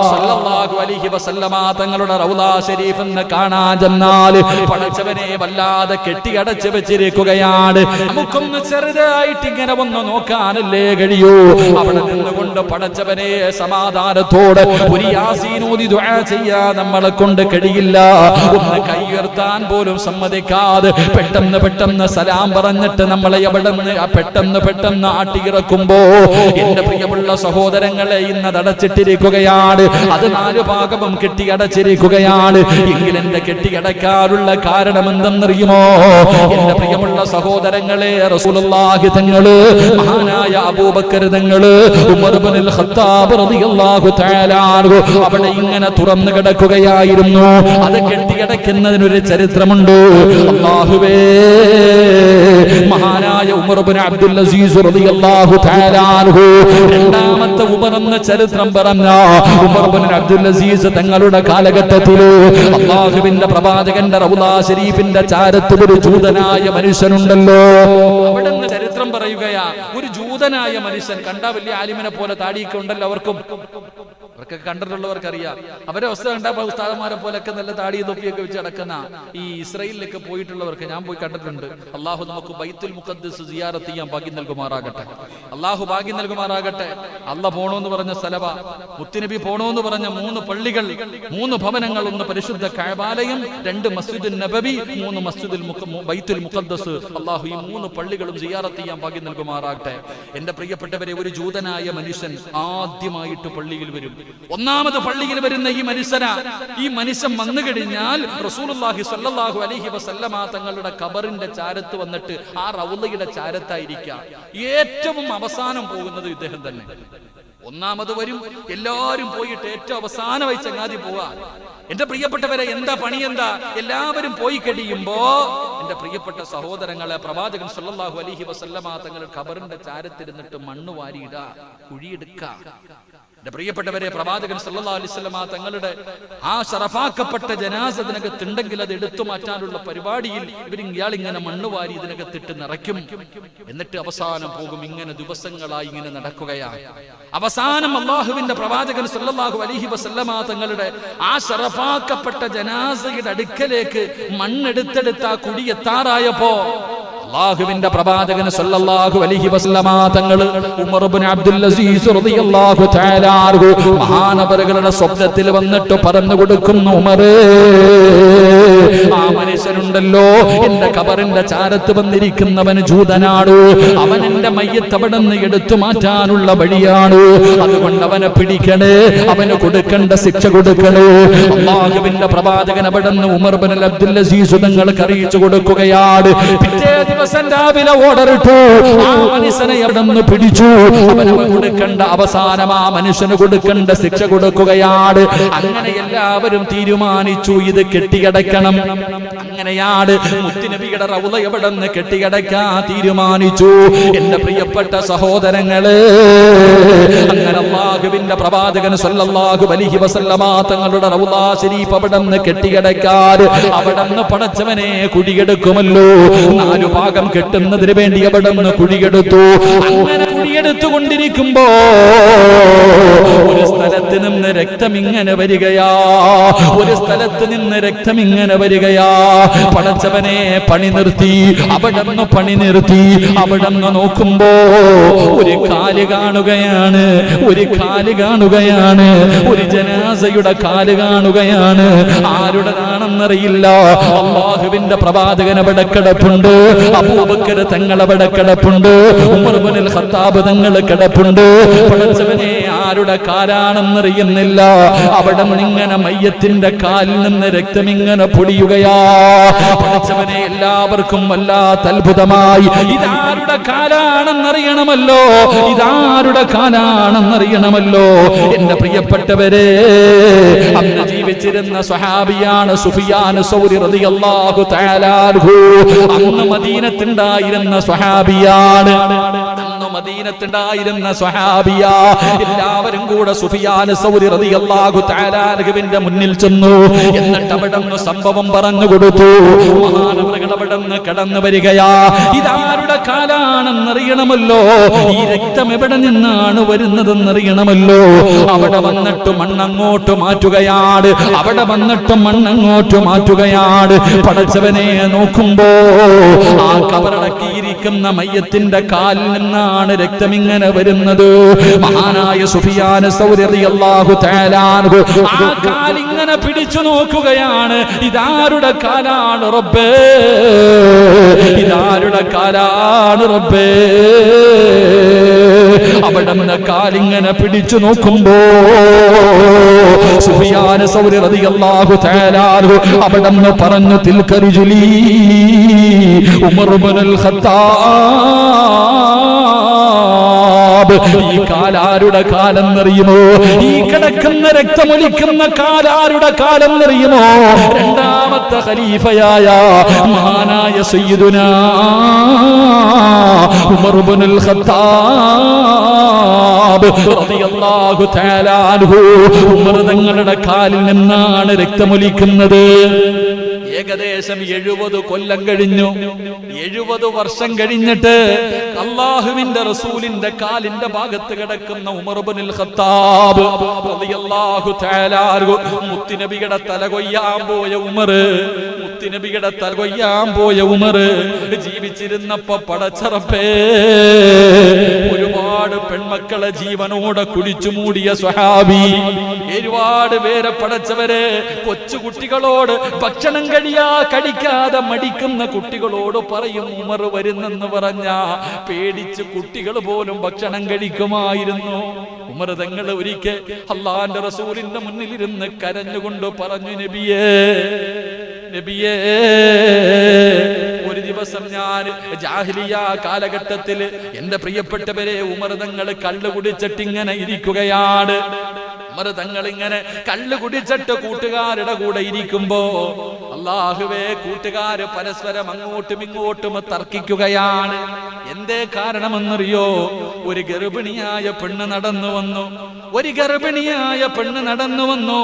സല്ലല്ലാഹു അലൈഹി വസല്ലമ തങ്ങളുടെ റൗള ശരീഫിനെ കാണാൻ ചെന്നാൽ പടച്ചവനെ വല്ലാതെ കെട്ടിയടച്ചു വെച്ചിരിക്കുകയാണ്. നമുക്കൊന്ന് ചെറുതായിട്ട് ഇങ്ങനെ ഒന്ന് നോക്കാനല്ലേ കഴിയൂ. അവിടെ നിന്നുകൊണ്ട് പടച്ചവനെ സമാധാനത്തോടെ ഒരു യാസീൻ ഓതി ദുആ ചെയ്യാൻ നമ്മളെ കൊണ്ട് കഴിയില്ല. ഒന്ന് കൈയുയർത്താൻ പോലും സമ്മതിക്കാതെ പെട്ടെന്ന് സലാം പറഞ്ഞിട്ട് നമ്മളെ പെട്ടെന്ന് ആട്ടിയിറക്കുമ്പോ എന്റെ പ്രിയമുള്ള സഹോദരങ്ങളെ, ഇന്ന് അടച്ചിട്ടിരിക്കുകയാണ്. അത് 4 ഭാഗവും കെട്ടിയടച്ചിരിക്കുകയാണ്. എങ്കിൽ എന്റെ കെട്ടിയടക്കാനുള്ള കാരണം എന്തെന്നറിയുമോ? എന്റെ പ്രിയമുള്ള സഹോദരങ്ങളെ, റസൂലുള്ളാഹി തങ്ങള്, മഹാനായ അബൂബക്കർ തങ്ങള്, ഉമർ ഇബ്നുൽ ഖത്താബ് റളിയല്ലാഹു തആല അൻഹു അവിടെ ഇങ്ങനെ തുറന്നു കിടക്കുകയായിരുന്നു. അത് കെട്ടിയടക്കുന്നതിനൊരു ചരിത്രമുണ്ട്. അല്ലാഹുവേ, മഹാനായ ഉമർ ഇബ്നു അബ്ദുൽ അസീസ് റളിയല്ലാഹു തആല അൻഹു, രണ്ടാമത്തെ ഉമർ എന്ന ചരിത്രം പറഞ്ഞ ഉമർ ഇബ്നു അബ്ദുൽ അസീസ് തങ്ങളുടെ കാലഘട്ടത്തിൽ അല്ലാഹുവിന്റെ പ്രവാചകന്റെ റൗള ശരീഫിന്റെ ചാരത്ത് ഒരു ജൂതനായ മനുഷ്യനുണ്ടല്ലോ. അവിടെ നിന്ന് ചരിത്രം പറയുകയാ, ഒരു ജൂതനായ മനുഷ്യൻ, കണ്ടാ വലിയ ആലിമിനെ പോലെ താടിയൊക്കെ ഉണ്ടല്ലോ, അവർക്കൊക്കെ കണ്ടിട്ടുള്ളവർക്കറിയാം. അവരെ അവസ്ഥ കണ്ടപ്പോൾ ഉസ്താദന്മാരെ പോലൊക്കെ നല്ല താടിയും തൊപ്പിയൊക്കെ വെച്ച് നടക്കുന്ന ഈ ഇസ്രായേലിലൊക്കെ പോയിട്ടുള്ളവർക്ക് ഞാൻ പോയി കണ്ടിട്ടുണ്ട്. അള്ളാഹു നമുക്ക് ബൈത്തുൽ മുഖദ്ദസ് സിയാറത്ത് ചെയ്യാൻ ഭാഗ്യം നൽകുമാറാകട്ടെ. അള്ളാഹു ഭാഗ്യം നൽകുമാറാകട്ടെ. അല്ല പോണോന്ന് പറഞ്ഞ സ്ഥലവ, മുത്തുനബി പോണോന്ന് പറഞ്ഞ 3 പള്ളികൾ, 3 ഭവനങ്ങൾ, 1 പരിശുദ്ധ കഅബാലയം, 2 മസ്ജിദുൽ നബവി, 3 മസ്ജിദുൽ ബൈത്തുൽ മുഖദ്ദസ്. അള്ളാഹു ഈ 3 പള്ളികളും സിയാറത്ത് ചെയ്യാൻ ഭാഗ്യം നൽകുമാറാകട്ടെ. എന്റെ പ്രിയപ്പെട്ടവരെ, ഒരു ജൂതനായ മനുഷ്യൻ ആദ്യമായിട്ട് പള്ളിയിൽ വരും. ഒന്നാമത് പള്ളിയിൽ വരുന്ന ഈ മനുഷ്യൻ വന്നു കഴിഞ്ഞാൽ റസൂലുള്ളാഹി സ്വല്ലല്ലാഹു അലൈഹി വസല്ലമ തങ്ങളുടെ ഖബറിന്റെ ചാരത്ത് വന്നിട്ട് ആ റൗളയുടെ ചാരത്തായിരിക്കാം. ഏറ്റവും അവസാനം പോകുന്നത് ഇദ്ദേഹം തന്നെ. ഒന്നാമത് വരും, എല്ലാവരും പോയിട്ട് ഏറ്റവും അവസാനമായി ചങ്ങാതി പോവാ. എന്റെ പ്രിയപ്പെട്ടവരെ, എന്താ പണി? എന്താ? എല്ലാവരും പോയി കഴിയുമ്പോ എന്റെ പ്രിയപ്പെട്ട സഹോദരങ്ങളെ, പ്രവാചകൻ സല്ലല്ലാഹു അലൈഹി വസല്ലമ തങ്ങൾ ഖബറിന്റെ ചാരത്തിരുന്നിട്ട് മണ്ണ് വാരിയിട, കുഴിയെടുക്ക. എന്റെ പ്രിയപ്പെട്ടവരെ, പ്രവാചകൻ സല്ലല്ലാഹു അലൈഹി വസല്ലമ തങ്ങളുടെ ആ ശറഫാക്കപ്പെട്ട ജനാസ ഇതിനകത്തുണ്ടെങ്കിൽ അത് എടുത്തു മാറ്റാനുള്ള പരിപാടിയിൽ ഇയാളിങ്ങനെ മണ്ണ് വാരി ഇതിനകത്തിട്ട് നിറയ്ക്കും. എന്നിട്ട് അവസാനം പോകും. ഇങ്ങനെ ദിവസങ്ങളായി ഇങ്ങനെ നടക്കുകയാണ്. അവസാനം അള്ളാഹുവിന്റെ പ്രവാചകൻ സല്ലല്ലാഹു അലൈഹി വസല്ലമ തങ്ങളുടെ ആ ശറഫാക്കപ്പെട്ട ജനാസയുടെ അടുക്കലേക്ക് മണ്ണെടുത്തെടുത്ത് ആ കുടിയെത്താറായപ്പോ അല്ലാഹുവിന്റെ പ്രവാചകൻ സല്ലല്ലാഹു അലൈഹി വസല്ലമ തങ്ങൾ ഉമർ ഇബ്നു അബ്ദുൽ അസീസ് റളിയല്ലാഹു തആല അൻഹു മഹാനവറുകളുടെ സ്വപ്നത്തിൽ വന്നിട്ട് പറഞ്ഞു കൊടുക്കുന്നു, ഉമറേ, ആ മനുഷ്യനുണ്ടല്ലോ എന്റെ ഖബറിന്റെ ചാരത്ത് വന്നിരിക്കുന്നവൻ ജൂതനാണ്. അവൻ എന്റെ മയ്യത്ത് അവിടെ നിന്ന് എടുത്തു മാറ്റാനുള്ള വഴിയാണ്. അതുകൊണ്ട് അവനെ പിടിക്കണേ, അവന് കൊടുക്കേണ്ട ശിക്ഷ കൊടുക്കണേ. അല്ലാഹുവിന്റെ പ്രവാചകൻ അവിടെ നിന്ന് ഉമർ ഇബ്നു അബ്ദുൽ അസീസ് തങ്ങൾക്ക് അറിയിച്ചു കൊടുക്കുകയാണ്. പിറ്റേ ദിവസം രാവിലെ ഓർഡറിട്ടു, ആ മനുഷ്യനെ അവിടെ നിന്ന് പിടിച്ചു. അവന് കൊടുക്കേണ്ട അവസാനം ആ മനുഷ്യന് കൊടുക്കേണ്ട ശിക്ഷ കൊടുക്കുകയാണ്. അങ്ങനെ എല്ലാവരും തീരുമാനിച്ചു, ഇത് കെട്ടിയടക്കണം. അങ്ങനെയാണ് മുത്തുനബിയുടെ റൗള എവിടെ നിന്ന് കെട്ടിയടക്കാൻ തീരുമാനിച്ചു. എന്റെ പ്രിയപ്പെട്ട സഹോദരങ്ങളെ, അങ്ങനെ അല്ലാഹുവിന്റെ പ്രവാചകൻ സല്ലല്ലാഹു അലൈഹി വസല്ലമ തങ്ങളുടെ റൗള ശരീഫ് അവിടെ നിന്ന് കെട്ടിയടക്കാൻ അവിടെ നിന്ന് പടച്ചവനെ കുഴിയെടുക്കുമല്ലോ. 4 ഭാഗം കെട്ടുന്നതിന് വേണ്ടി അവിടെ നിന്ന് കുഴിയെടുത്തു. അങ്ങനെ കുഴിയെടുത്തുകൊണ്ടിരിക്കുമ്പോ ഒരു സ്ഥലത്ത് നിന്ന് രക്തം ഇങ്ങനെ വരികയാ, ഒരു സ്ഥലത്ത് നിന്ന് രക്തം ഇങ്ങനെ വരികയാ. പടച്ചവനെ പണി നിർത്തി, അവിടെ നിന്ന് പണി നിർത്തി. അവിടെ നിന്ന് നോക്കുമ്പോ ഒരു കാല് കാണുകയാണ്, ഒരു കാല് കാണുകയാണ്, ഒരു ജനാസയുടെ കാല് കാണുകയാണ്. ആരുടേതാണെന്നറിയില്ല. അല്ലാഹുവിന്റെ പ്രവാചകൻ അവിടെ കിടപ്പുണ്ട്, അബൂബക്കർ തങ്ങൾ അവിടെ കിടപ്പുണ്ട്, ഉമർ ഇബ്നുൽ ഖത്താബ് തങ്ങൾ കിടപ്പുണ്ട്. പടച്ചവനെ ആരുടെ കാലാണെന്നറിയുന്നില്ല. അവിടെ ഇങ്ങനെ മയ്യത്തിന്റെ കാലിൽ നിന്ന് രക്തം ഇങ്ങനെ പൊടിയുകയാ. പടച്ചവനെ എല്ലാവർക്കും വല്ലാത്ത അത്ഭുതമായി. ഇതാരുടെ കാലാണെന്നറിയണമല്ലോ, ഇതാരുടെ കാലാണെന്നറിയണമല്ലോ. എന്റെ പ്രിയപ്പെട്ടവരെ, അന്ന് ജീവിച്ചിരുന്ന സ്വഹാബിയാണ് സുഫിയാൻ സൗരി റളിയല്ലാഹു തആല അൻഹു. അന്ന് മദീനത്തുണ്ടായിരുന്ന സ്വഹാബിയാണ്, അന്ന് മദീനത്തുണ്ടായിരുന്ന സ്വഹാബിയ. എല്ലാവരും കൂടെ സുഫിയാൻ സൗരി റളിയല്ലാഹു തആല അൻഹുവിന്റെ മുന്നിൽ ചെന്നു. എന്നിട്ട് അവിടെ നിന്ന് സംഭവം പറഞ്ഞു കൊടുത്തു. മഹാനവറുകൾ അവിടെ നിന്ന് കടന്നു വരികയാ. ഇതാരുടെ കാലാണെന്നറിയണമല്ലോ, ഈ രക്തം എവിടെ നിന്നാണ് വരുന്നതെന്നറിയണമല്ലോ. അവിടെ വന്നിട്ട് മണ്ണങ്ങോട്ട് മാറ്റുകയാണ്, അവിടെ വന്നിട്ട് മണ്ണങ്ങോട്ട് മാറ്റുകയാണ്. പടച്ചവനെ നോക്കുമ്പോ ആ കബറടക്കിയിരിക്കുന്ന മയ്യത്തിന്റെ കാലിൽ നിന്നാണ് രക്തം ഇങ്ങനെ വരുന്നത്. മഹാനായ സുഫിയാൻ സൗരി റളിയല്ലാഹു തആല അൻഹു ആ കാലിങ്ങനെ പിടിച്ചു നോക്കുകയാണ്. ഇതാരുടെ കാലാണ് റബ്ബേ, ഇതാരുടെ കാലാണ് റബ്ബേ. അവിടെ നിന്ന് കാലിങ്ങനെ പിടിച്ചു നോക്കുമ്പോ സുഫിയാൻ സൗരി റളിയല്ലാഹു തആല അൻഹു അവിടെ നിന്ന് പറഞ്ഞു, തിൽക റുജുലി ഉമർ ഇബ്നുൽ ഖത്താബ്. ഈ കാലാരുടെ കാലെന്നറിയുമോ? ഈ കിടക്കുന്ന രക്തമൊലിക്കുന്ന കാലാരുടെ കാലെന്നറിയുമോ? രണ്ടാമത്തെ ഖലീഫയായ മഹാനായ സയ്യിദുനാ ഉമർ ഇബ്നുൽ ഖത്താബ് റളിയല്ലാഹു തആല അൻഹു. ഉമർ തങ്ങളുടെ കാലിൽ നിന്നാണ് രക്തമൊലിക്കുന്നത്. ഏകദേശം 70 കൊല്ലം കഴിഞ്ഞു. 70 വർഷം കഴിഞ്ഞിട്ട് അല്ലാഹുവിന്റെ റസൂലിന്റെ കാലിന്റെ ഭാഗത്ത് കിടക്കുന്ന ഉമർ ഇബ്നുൽ ഖത്താബ് റളിയല്ലാഹു തആല അൻഹു മുത്തുനബിയുടെ തല കൊയ്യാൻ പോയ ഉമർ, മുത്തുനബിയുടെ തല കൊയ്യാൻ പോയ ഉമർ ജീവിച്ചിരുന്നപ്പോ പടച്ചറപ്പേ ഒരുപാട് പെൺമക്കളെ ജീവനോടെ കുടിച്ചു മൂടിയ സ്വഹാബി. ഒരുപാട് പേരെ പടച്ചവരെ കൊച്ചു കുട്ടികളോട് ഭക്ഷണം കഴിക്കാതെ മടിക്കുന്ന കുട്ടികളോട് പറയും ഉമർ വരുന്നെന്ന് പറഞ്ഞ പേടിച്ച് കുട്ടികൾ പോലും ഭക്ഷണം കഴിക്കുമായിരുന്നു. ഉമർ തങ്ങൾ ഒരിക്കൽ അല്ലാഹുവിന്റെ റസൂലിന്റെ മുന്നിലിരുന്ന് കരഞ്ഞുകൊണ്ട് പറഞ്ഞു, നബിയേ, നബിയേ, ഒരു ദിവസം ഞാൻ ജാഹിലിയ കാലഘട്ടത്തിൽ എന്റെ പ്രിയപ്പെട്ടവരെ ഉമർ തങ്ങൾ കള്ളു കുടിച്ചിട്ടിങ്ങനെ ഇരിക്കുകയാണ്. ഉമർ തങ്ങൾ ഇങ്ങനെ കള്ളു കുടിച്ചിട്ട് കൂട്ടുകാരുടെ കൂടെ ഇരിക്കുമ്പോ അല്ലാഹുവേ, കൂട്ടുകാര് പരസ്പരം അങ്ങോട്ടും ഇങ്ങോട്ടും തർക്കിക്കുകയാണ്. എന്തേ കാരണമെന്നറിയോ? ഒരു ഗർഭിണിയായ പെണ്ണ് നടന്നു വന്നു.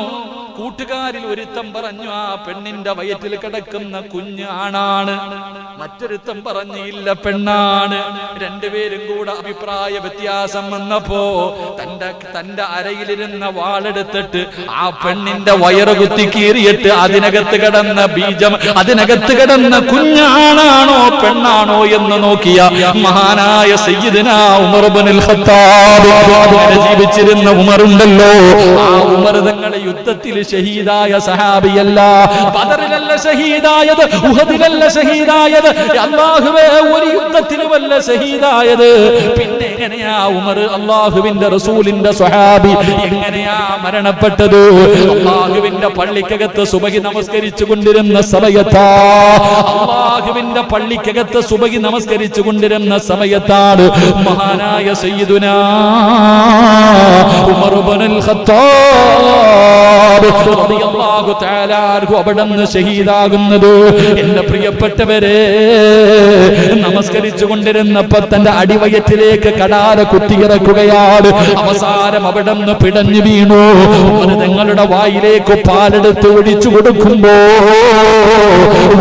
കൂട്ടുകാരിൽ ഒരുത്തം പറഞ്ഞു ആ പെണ്ണിന്റെ വയറ്റിൽ കിടക്കുന്ന കുഞ്ഞ് ആണാണ്. മറ്റൊരുത്തം പറഞ്ഞു ഇല്ല പെണ്ണാണ്. രണ്ടുപേരും കൂടെ അഭിപ്രായ വ്യത്യാസം വന്നപ്പോ തന്റെ അരയിലിരുന്ന വാളെടുത്തിട്ട് ആ പെണ്ണിന്റെ വയറ് കുത്തി കീറിയിട്ട് അതിനകത്ത് കിടന്ന ബീജം, അതിനകത്ത് കിടന്ന കുഞ്ഞാണാണോ പെണ്ണാണോ എന്ന് നോക്കിയ മഹാനായ സയ്യിദുനാ ഉമർ ഇബ്നുൽ ഖത്താബ് ജീവിച്ചിരുന്ന ഉമറുണ്ടല്ലോ, ആ ഉമർ തങ്ങളെ യുദ്ധത്തിൽ ഷഹീദായ സഹാബിയല്ല, ബദറിലല്ല ഷഹീദായത്, ഉഹദിലല്ല ഷഹീദായത്, അല്ലാഹുവേ ഒരു യുദ്ധത്തിലുമല്ല ഷഹീദായത്. പിന്നെ എങ്ങനെയാ ഉമർ അല്ലാഹുവിന്റെ റസൂലിന്റെ സ്വഹാബി എങ്ങനെയാ മരണപ്പെട്ടത്? അല്ലാഹുവിന്റെ പള്ളിക്കകത്ത് സുബഹി നമസ്കരിച്ചു കൊണ്ടിരുന്ന സമയത്താ, അല്ലാഹുവിന്റെ പള്ളിക്കകത്ത് സുബഹി നമസ്കരിച്ചു കൊണ്ടിരുന്ന സമയത്താണ് മഹാനായ സയ്യിദുനാ ഉമർ ഇബ്നുൽ ഖത്താബ് റളിയല്ലാഹു തആല അൻഹു അവിടുന്ന് ഷഹീദാകുന്നത്. എന്റെ പ്രിയപ്പെട്ടവരെ, നമസ്കരിച്ചു കൊണ്ടിരുന്നപ്പോൾ തന്റെ അടിവയറ്റിലേക്ക് കടാര കുത്തിയിറക്കുകയാണ്. അവസാനം അവിടുന്ന് പിടഞ്ഞു വീണു. തങ്ങളുടെ വായിലേക്ക് പാലെടുത്ത് ഒഴിച്ചു കൊടുക്കുമ്പോ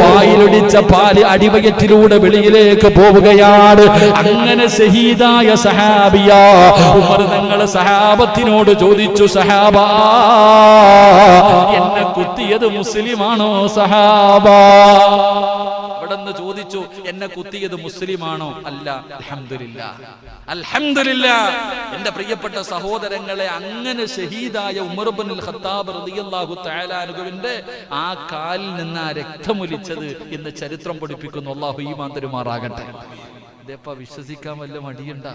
വായിലൊടിച്ച പാല് അടിവയറ്റിലൂടെ വെളിയിലേക്ക് പോവുകയാണ്. അങ്ങനെ ഷഹീദായ സഹാബിയ ഉമർ തങ്ങൾ സഹാബത്തിനോട് ചോദിച്ചു, സഹാബാ, എന്നെ കുത്തിയത് മുസ്ലിമാണോ സഹാബ? അവിടെന്ന് ചോദിച്ചു, എന്നെ കുത്തിയത് മുസ്ലിമാണോ? അല്ല. അൽഹംദുലില്ലാഹ്, അൽഹംദുലില്ലാഹ്. എന്റെ പ്രിയപ്പെട്ട സഹോദരങ്ങളെ, അങ്ങനെ ഷഹീദായ ഉമർ ഇബ്നുൽ ഖത്താബ് റളിയല്ലാഹു തആല അൻഹുവിന്റെ ആ കാലിൽ നിന്ന് ആ രക്തമൊലിച്ചത് എന്ന് ചരിത്രം പഠിപ്പിക്കുന്നു. അല്ലാഹു ഈമാൻ തരുമാറാകട്ടെ. ഇതേപ്പ വിശ്വസിക്കാൻ വല്ല മടിയുണ്ടോ?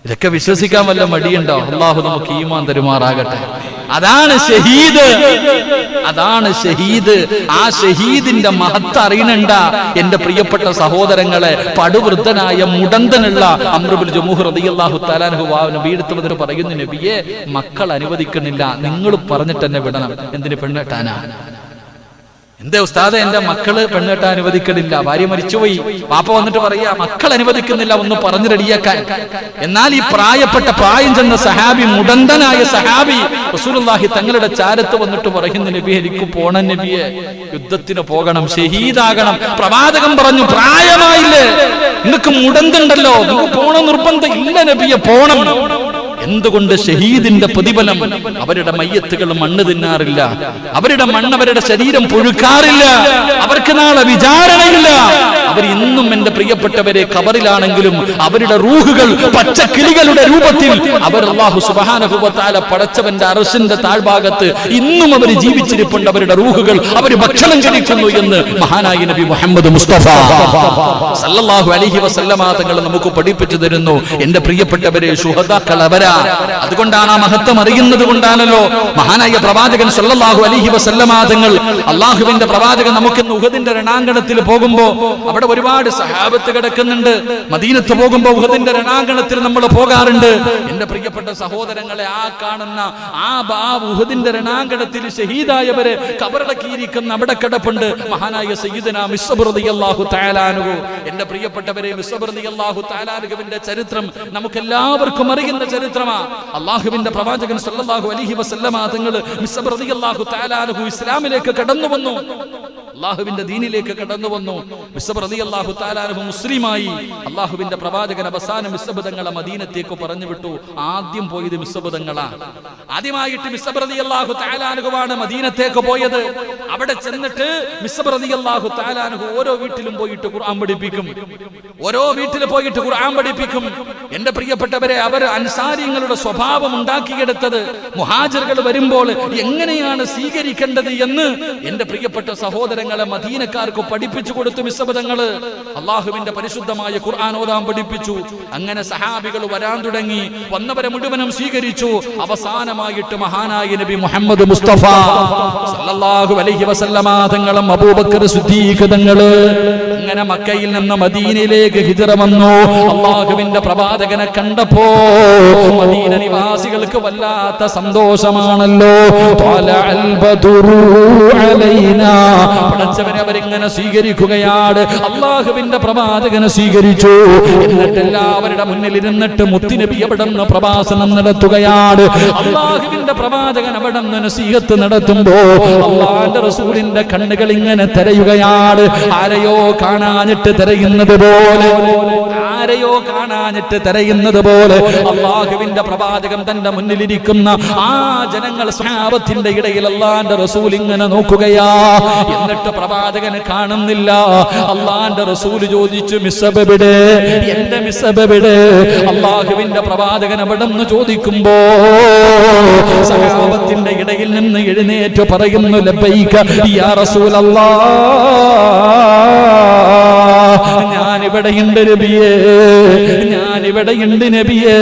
ഇതൊക്കെ വിശ്വസിക്കാൻ വല്ല മടിയുണ്ടോ? അല്ലാഹു നമുക്ക് ഈമാൻ തരുമാറാകട്ടെ. അതാണ് ഷഹീദ്, അതാണ് ഷഹീദ്. ആ ഷഹീദിന്റെ മഹത്വം അറിയണണ്ട എന്റെ പ്രിയപ്പെട്ട സഹോദരങ്ങളെ. പടുവൃദ്ധനായ മുടന്തനുള്ള അംർ ഇബ്നു ജമുഹ് റളിയല്ലാഹു തആല അൻഹു വീടെത്തുന്നതിന് പറയുന്നു, നബിയെ, മക്കൾ അനുവദിക്കുന്നില്ല, നിങ്ങൾ പറഞ്ഞിട്ട് എന്നെ വിടണം. എന്തിന്? പെണ്ണെട്ടാനാ. എന്തേ ഉസ്താദെ, എന്റെ മക്കള് പെണ്ണെട്ടാൻ അനുവദിക്കണില്ല, ഭാര്യ മരിച്ചുപോയി, പാപ്പ വന്നിട്ട് പറയാ മക്കൾ അനുവദിക്കുന്നില്ല, ഒന്ന് പറഞ്ഞു റെഡിയാക്കാൻ. എന്നാൽ ഈ പ്രായം ചെന്ന സഹാബി, മുടന്തനായ സഹാബി റസൂലുള്ളാഹി തങ്ങളുടെ ചാരത്ത് വന്നിട്ട് പറയുന്നു, നബിയെ, എനിക്ക് പോണം നബിയെ, യുദ്ധത്തിന് പോകണം, ഷഹീദാകണം. പ്രവാചകൻ പറഞ്ഞു, പ്രായമായില്ലേ, നിങ്ങൾക്ക് മുടന്തുണ്ടല്ലോ, നിങ്ങൾക്ക് പോണം നിർബന്ധം ഇല്ല നബിയെ, പോണം. എന്തുകൊണ്ട്? ഷഹീദിന്റെ പ്രതിഫലം. അവരുടെ മയ്യത്തുകൾ മണ്ണ് തിന്നാറില്ല, അവരുടെ മണ്ണ് അവരുടെ ശരീരം പുഴുക്കാറില്ല, അവർക്ക് നാളെ വിചാരണയില്ല. അവർ ഇന്നും എന്റെ പ്രിയപ്പെട്ടവരെ ഖബറിലാണെങ്കിലും അവരുടെ റൂഹുകൾ പച്ചക്കിളികളുടെ രൂപത്തിൽ അവർ അല്ലാഹു സുബ്ഹാനഹു വ തആല പടച്ചവന്റെ അർശിന്റെ താഴ്ഭാഗത്ത് ഇന്നും അവർ ജീവിച്ചിരിപ്പുണ്ട്. അവരുടെ റൂഹുകൾ അവർ ഭക്ഷണം കഴിക്കുന്നു എന്ന് മഹാനായ നബി മുഹമ്മദ് മുസ്തഫ സല്ലല്ലാഹു അലൈഹി വസല്ലമ തങ്ങൾ നമുക്ക് പഠിപ്പിച്ചു തരുന്നു. എന്റെ പ്രിയപ്പെട്ടവരെ, ശുഹദാക്കൾ അവരാ. അതുകൊണ്ടാണ് ആ മഹത്വം അറിയുന്നത് കൊണ്ടാണല്ലോ മഹാനായ പ്രവാചകൻ സല്ലല്ലാഹു അലൈഹി വസല്ലമ തങ്ങൾ, അല്ലാഹുവിന്റെ പ്രവാചകൻ, നമുക്കിന്ന് ഉഹദിന്റെ രണാങ്കണത്തിൽ പോകുമ്പോ അവിടെ ഒരുപാട് സഹാബത്ത് കിടക്കുന്നുണ്ട്. മദീനത്ത് പോകുമ്പോ ഉഹദിന്റെ രണാങ്കണത്തിൽ നമ്മൾ പോകാറുണ്ട്. എന്റെ പ്രിയപ്പെട്ട സഹോദരങ്ങളെ, ആ കാണുന്ന ആ ഉഹദിന്റെ രണാങ്കണത്തിൽ ഷഹീദായവരെ കബറടക്കിയിരിക്കുന്ന അവിടെ കിടപ്പുണ്ട് മഹാനായ സയ്യിദുനാ മിസ്അബ് റളിയല്ലാഹു തആല അൻഹു. എന്റെ പ്രിയപ്പെട്ടവരെ, മിസ്അബ് റളിയല്ലാഹു തആല അൻഹുവിന്റെ ചരിത്രം നമുക്കെല്ലാവർക്കും അറിയുന്ന ചരിത്രമാണ്. അല്ലാഹുവിന്റെ പ്രവാചകൻ സല്ലല്ലാഹു അലൈഹി വസല്ലമ തങ്ങൾ മിസ്അബ് റളിയല്ലാഹു തആല അൻഹു ഇസ്ലാമിലേക്ക് കടന്നു വന്നു, അല്ലാഹുവിന്റെ ദീനിലേക്ക് കടന്നു വന്നു. മിസ്അബ് റളിയല്ലാഹു തആല അൻഹു മുസ്ലിമായി. അല്ലാഹുവിന്റെ പ്രവാചകൻ അവസാനം മിസ്അബ് തങ്ങളെ മദീനത്തേക്ക് പറഞ്ഞു വിട്ടു. ആദ്യം പോയത് മിസ്അബ് തങ്ങളാണ്. ആദ്യമായിട്ട് മിസ്അബ് റളിയല്ലാഹു തആല അൻഹുവാണ് മദീനത്തേക്ക് പോയത്. അവിടെ ചെന്നിട്ട് മിസ്അബ് റളിയല്ലാഹു തആല അൻഹു ഓരോ വീട്ടിലും പോയിട്ട് ഖുർആൻ പഠിപ്പിക്കും, ഓരോ വീട്ടിൽ പോയിട്ട് ഖുർആൻ പഠിപ്പിക്കും. എന്റെ പ്രിയപ്പെട്ടവരെ, അവർ അൻസാരിങ്ങളുടെ സ്വഭാവം ഉണ്ടാക്കിയെടുത്തത് മുഹാജിറുകൾ വരുമ്പോൾ എങ്ങനെയാണ് സ്വീകരിക്കേണ്ടത് എന്ന് എന്റെ പ്രിയപ്പെട്ട സഹോദരങ്ങൾ തങ്ങളെ മദീനക്കാർക്ക് പഠിപ്പിച്ചു കൊടുത്തു. മിസ്അബ് തങ്ങള് അള്ളാഹുവിന്റെ പരിശുദ്ധമായ ഖുർആൻ ഓതാൻ പഠിപ്പിച്ചു. അങ്ങനെ സഹാബികൾ വരാൻ തുടങ്ങി. വന്നവരെ മുഴുവനും സ്വീകരിച്ചു. അവസാനമായിട്ട് മഹാനായ നബി മുഹമ്മദ് മുസ്തഫ സല്ലല്ലാഹു അലൈഹി വസല്ലമ തങ്ങളും അബൂബക്കർ സിദ്ദീഖ് തങ്ങള് അങ്ങനെ മക്കയിൽ നിന്ന് മദീനയിലേക്ക് ഹിജ്റ വന്നു. അള്ളാഹുവിന്റെ പ്രവാചകനെ കണ്ടപ്പോ മദീന നിവാസികൾക്ക് വല്ലാത്ത സന്തോഷമാണല്ലോ. പടച്ചവനെ അവരിങ്ങനെ സ്വീകരിക്കുകയാണ്. അള്ളാഹുവിന്റെ പ്രവാചകനെ സ്വീകരിച്ചു. എന്നിട്ട് എല്ലാവരുടെ മുന്നിൽ ഇരുന്നിട്ട് മുത്തുനബി അവിടെ നിന്ന് പ്രഭാഷണം നടത്തുകയാണ്. അള്ളാഹുവിന്റെ പ്രവാചകൻ അവിടെ നിന്ന് നസീഹത്ത് നടത്തുമ്പോ അള്ളാഹുവിന്റെ റസൂലിന്റെ കണ്ണുകൾ ഇങ്ങനെ തിരയുകയാണ്. ആരെയോ കാണാനിട്ട് തിരയുന്നത് പോലെ, ആരെയോ കാണാനിട്ട് തിരയുന്നത് പോലെ അള്ളാഹുവിന്റെ പ്രവാചകൻ തന്റെ മുന്നിലിരിക്കുന്ന ആ ജനങ്ങൾ സ്വഹാബത്തിന്റെ ഇടയിൽ അള്ളാന്റെ റസൂൽ ഇങ്ങനെ നോക്കുകയാ. എന്നിട്ട് പ്രവാചകന് കാണുന്നില്ല. അള്ളാന്റെ റസൂൽ ചോദിച്ചു, മിസ്അബ് എവിടെ? എന്റെ മിസ്അബ് എവിടെ? അള്ളാഹുവിന്റെ പ്രവാചകൻ അവിടെ നിന്ന് ചോദിക്കുമ്പോ സ്വഹാബത്തിന്റെ ഇടയിൽ നിന്ന് എഴുന്നേറ്റ് പറയുന്നു, ലബ്ബൈക യാ റസൂലല്ലാഹ്, ഞാനിവിടെയുണ്ട് നബിയേ, ഞാനിവിടെയുണ്ട് നബിയേ.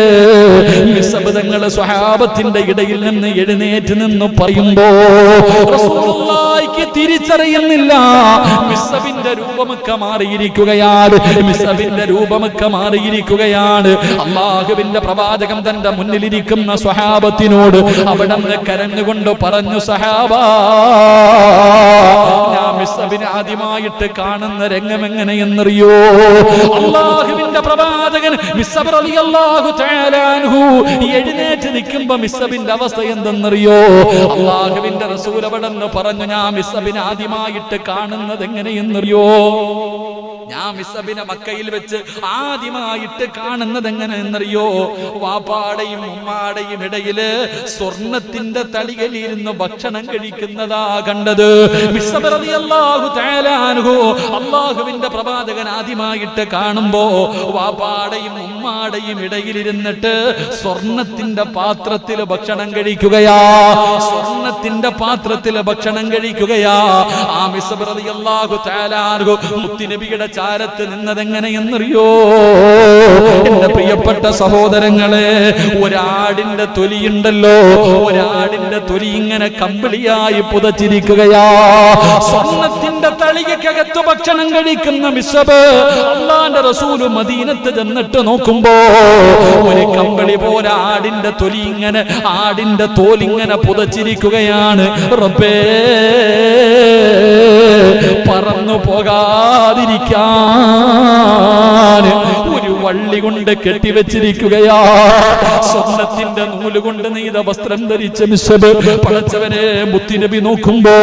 മിസ്അബ് തങ്ങൾ സ്വഹാബത്തിന്റെ ഇടയിൽ നിന്ന് എഴുന്നേറ്റ് നിന്ന് പറയുമ്പോ റസൂലുള്ളാഹിക്ക് തിരിച്ചറിയുന്നില്ല. മിസ്അബിന്റെ രൂപമൊക്കെ മാറിയിരിക്കുകയാണ്. മിസ്അബിന്റെ രൂപമൊക്കെ മാറിയിരിക്കുകയാണ്. അള്ളാഹുവിന്റെ പ്രവാചകൻ തന്റെ മുന്നിലിരിക്കുന്ന സ്വഹാബത്തിനോട് അവിടെ നിന്ന് കരഞ്ഞുകൊണ്ട് പറഞ്ഞു, സഹാബാ, ഞാൻ മിസ്അബിനെ ആദ്യമായിട്ട് കാണുന്ന രംഗം എങ്ങനെയെന്നറിയോ? അള്ളാഹുവിന്റെ പ്രവാചകൻ മിസ്അബ് റളിയല്ലാഹു തആല അൻഹു എഴുന്നേറ്റ് നിൽക്കുമ്പോ മിസ്അബിന്റെ അവസ്ഥ എന്തെന്നറിയോ? അള്ളാഹുവിന്റെ റസൂൽ അവിടെ നിന്ന് പറഞ്ഞു, ഞാൻ മിസ്അബിനെ ആദ്യമായിട്ട് കാണുന്നത് എങ്ങനെയെന്നറിയോ? ഞാൻ മിസ്അബിനെ മക്കയിൽ വെച്ച് ആദ്യമായിട്ട് കാണുന്നത് എങ്ങനെയെന്നറിയോ? വാപ്പാടെയും ഉമ്മാടെയും ഇടയില് സ്വർണത്തിന്റെ തളികയിലിരുന്ന് ഭക്ഷണം കഴിക്കുന്നതാ കണ്ടത്. മിസ്അബ് റളിയല്ലാഹു തആല അൻഹു അള്ളാഹുവിന്റെ പ്രവാചകൻ ആദ്യമായിട്ട് കാണുമ്പോ വാപ്പാടെയും ഉമ്മാടെയും ഇടയിലിരുന്നിട്ട് സ്വർണത്തിന്റെ പാത്രത്തിൽ ഭക്ഷണം കഴിക്കുകയാ. സ്വർണത്തിന്റെ പാത്രത്തിൽ ഭക്ഷണം കഴിക്കുകയാ. ആ മിസ്അബ് റളിയല്ലാഹു തആല അൻഹു മുത്തുനബിയുടെ ചാരത്ത് നിന്നതെങ്ങനെയെന്നറിയോ? എന്റെ പ്രിയപ്പെട്ട സഹോദരങ്ങളെ, ഒരാടിന്റെ തൊലിയുണ്ടല്ലോ, ഒരാടിന്റെ തൊലി ഇങ്ങനെ കമ്പിളിയായി പുതച്ചിരിക്കുകയാ. സ്വർണത്തിന്റെ തളികക്കകത്ത് ഭക്ഷണം കഴിക്കുന്ന മിസ്അബ് അല്ലാഹുവിന്റെ റസൂൽ മദീനത്ത് ചെന്നിട്ട് നോക്കുമ്പോ ഒരു കമ്പിളി പോലെ ആടിന്റെ തൊലി ഇങ്ങനെ, ആടിന്റെ തോലിങ്ങനെ പുതച്ചിരിക്കുകയാണ്. റബ്ബേ, പറന്നു പോകാതിരിക്കാൻ ഒരു വള്ളി കൊണ്ട് കെട്ടിവെച്ചിരിക്കുകയാ. സ്വർണത്തിന്റെ നൂല് കൊണ്ട് നെയ്ത വസ്ത്രം ധരിച്ച മിസ്അബ് പടച്ചവനെ മുത്തുനബി നോക്കുമ്പോ,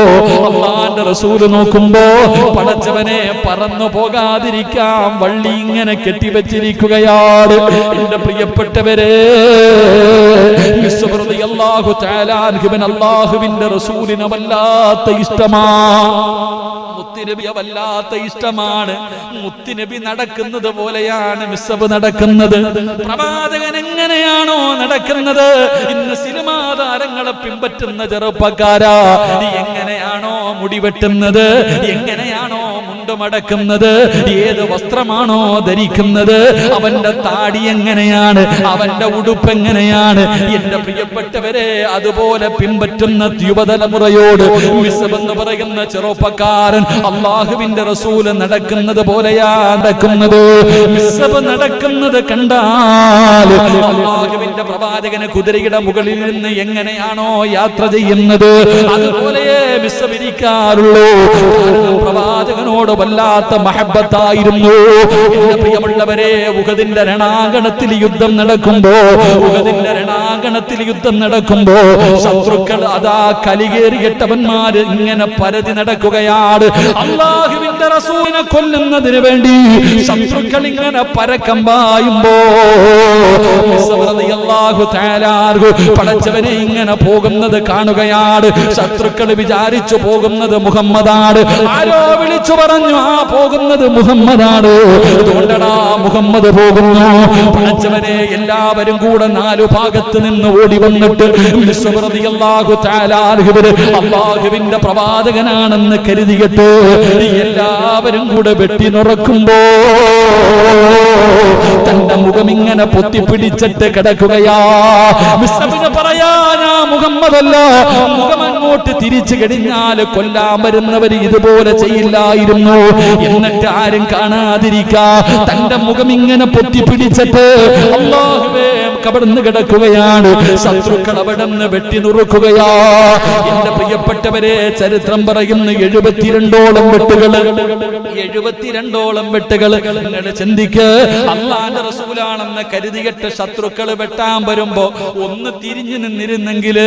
അല്ലാഹുവിന്റെ റസൂല് നോക്കുമ്പോ പടച്ചവനെ പറന്നു പോകാതിരിക്കാൻ വള്ളി ഇങ്ങനെ കെട്ടിവെച്ചിരിക്കുകയാണ്. എന്റെ പ്രിയപ്പെട്ടവരെ, മിസ്അബ് റളിയല്ലാഹു തആല അൻഹു അല്ലാഹുവിന്റെ റസൂലിനെ വല്ലാത്ത ഇഷ്ടമാ. മുത്തുനബിയെ വല്ലാത്ത ഇഷ്ടമാണ്. മുത്തുനബി നടക്കുന്നത് പോലെയാണ് മിസ്അബ് നടക്കുന്നത്. പ്രവാചകൻ എങ്ങനെയാണോ നടക്കുന്നത്, ഇന്ന് സിനിമാ താരങ്ങളെ പിൻപറ്റുന്ന ചെറുപ്പക്കാരാ എങ്ങനെയാണോ മുടിവെട്ടുന്നത്, എങ്ങനെയാണോ മുണ്ടുമടക്കുന്നത്, ഏത് വസ്ത്രമാണോ ധരിക്കുന്നത്, അവന്റെ താടി എങ്ങനെയാണ്, അവന്റെ ഉടുപ്പ് എങ്ങനെയാണ്, എന്റെ പ്രിയപ്പെട്ടവരെ അതുപോലെ പിൻപറ്റുന്ന യുവതലമുറയോട് മിസ്അബ് എന്ന് പറയുന്ന ചെറുപ്പക്കാരൻ അള്ളാഹുവിന്റെ റസൂല് നടക്കുന്നത് പോലെയാ നടക്കുന്നത്. മിസ്അബ് നടക്കുന്നത് കണ്ടാൽ അള്ളാഹുവിന്റെ പ്രവാചകന് കുതിരയുടെ മുകളിൽ നിന്ന് എങ്ങനെയാണോ യാത്ര ചെയ്യുന്നത് അതുപോലെയേ മിസ്അബ് ഇരിക്കാറുള്ളൂ. പ്രവാചകനോട് വല്ലാത്ത മഹബത്തായിരുന്നു. എന്റെ പ്രിയമുള്ളവരെ, ഉഹദിന്റെ രണാങ്കണത്തിൽ യുദ്ധം നടക്കുമ്പോ, ഉഹദിന്റെ രണാങ്കണത്തിൽ യുദ്ധം നടക്കുമ്പോ ശത്രുക്കൾ അതാ കലികേറിയിട്ടവന്മാര് ഇങ്ങനെ പരതി നടക്കുകയാണ്. അല്ലാഹുവിന്റെ റസൂലിനെ കൊല്ലുന്നതിന് വേണ്ടി ശത്രുക്കൾ ഇങ്ങനെ പരക്കം പായുമ്പോ പടച്ചവനെ ഇങ്ങനെ പോകുന്നത് കാണുകയാണ്. ശത്രുക്കൾ വിചാരിച്ചു പോകുന്നത് മുഹമ്മദാണ്. ആരോ വിളിച്ചു പറഞ്ഞു ആ പോകുന്നത് മുഹമ്മദാണ്. അതുകൊണ്ടടാ മുഹമ്മദ് പോകുന്നു. പടച്ചവനെ എല്ലാവരും കൂടെ 4 ഭാഗത്ത് നിന്ന് ഓടി വന്നിട്ട് അല്ലാഹുവിന്റെ പ്രവാചകനാണെന്ന് കരുതിയിട്ട് എല്ലാവരും കൂടെ വെട്ടി നുറക്കുമ്പോ തന്റെ മുഖം ഇങ്ങനെ പൊത്തിപ്പിടിച്ചിട്ട് കിടക്കുകയാ. മിസ്സബിന് പറയാനാ മുഹമ്മദല്ല, മുഖം അങ്ങോട്ട് തിരിച്ചു കഴിഞ്ഞാൽ കൊല്ലാൻ വരുന്നവര് ഇതുപോലെ ചെയ്യില്ലായിരുന്നു. എന്നിട്ട് ആരും കാണാതിരിക്കാ തന്റെ മുഖം ഇങ്ങനെ പൊത്തിപ്പിടിച്ചിട്ട് അല്ലാഹുവേ കബർന്ന് കിടക്കുകയാണ്. ശത്രുക്കൾ അവിടെ നിന്ന് വെട്ടി നുറുക്കുകയാ. എന്റെ പ്രിയപ്പെട്ടവരെ, ചരിത്രം പറയുന്ന 72ഓളം വെട്ടുകള്, 72ഓളം വെട്ടുകള്. നിങ്ങൾ ചിന്തിക്ക്, അല്ലാഹുവിന്റെ റസൂലാണെന്ന് കരുതിയിട്ട് ശത്രുക്കൾ വെട്ടാൻ വരുമ്പോ ഒന്ന് തിരിഞ്ഞു നിന്നിരുന്നെങ്കിൽ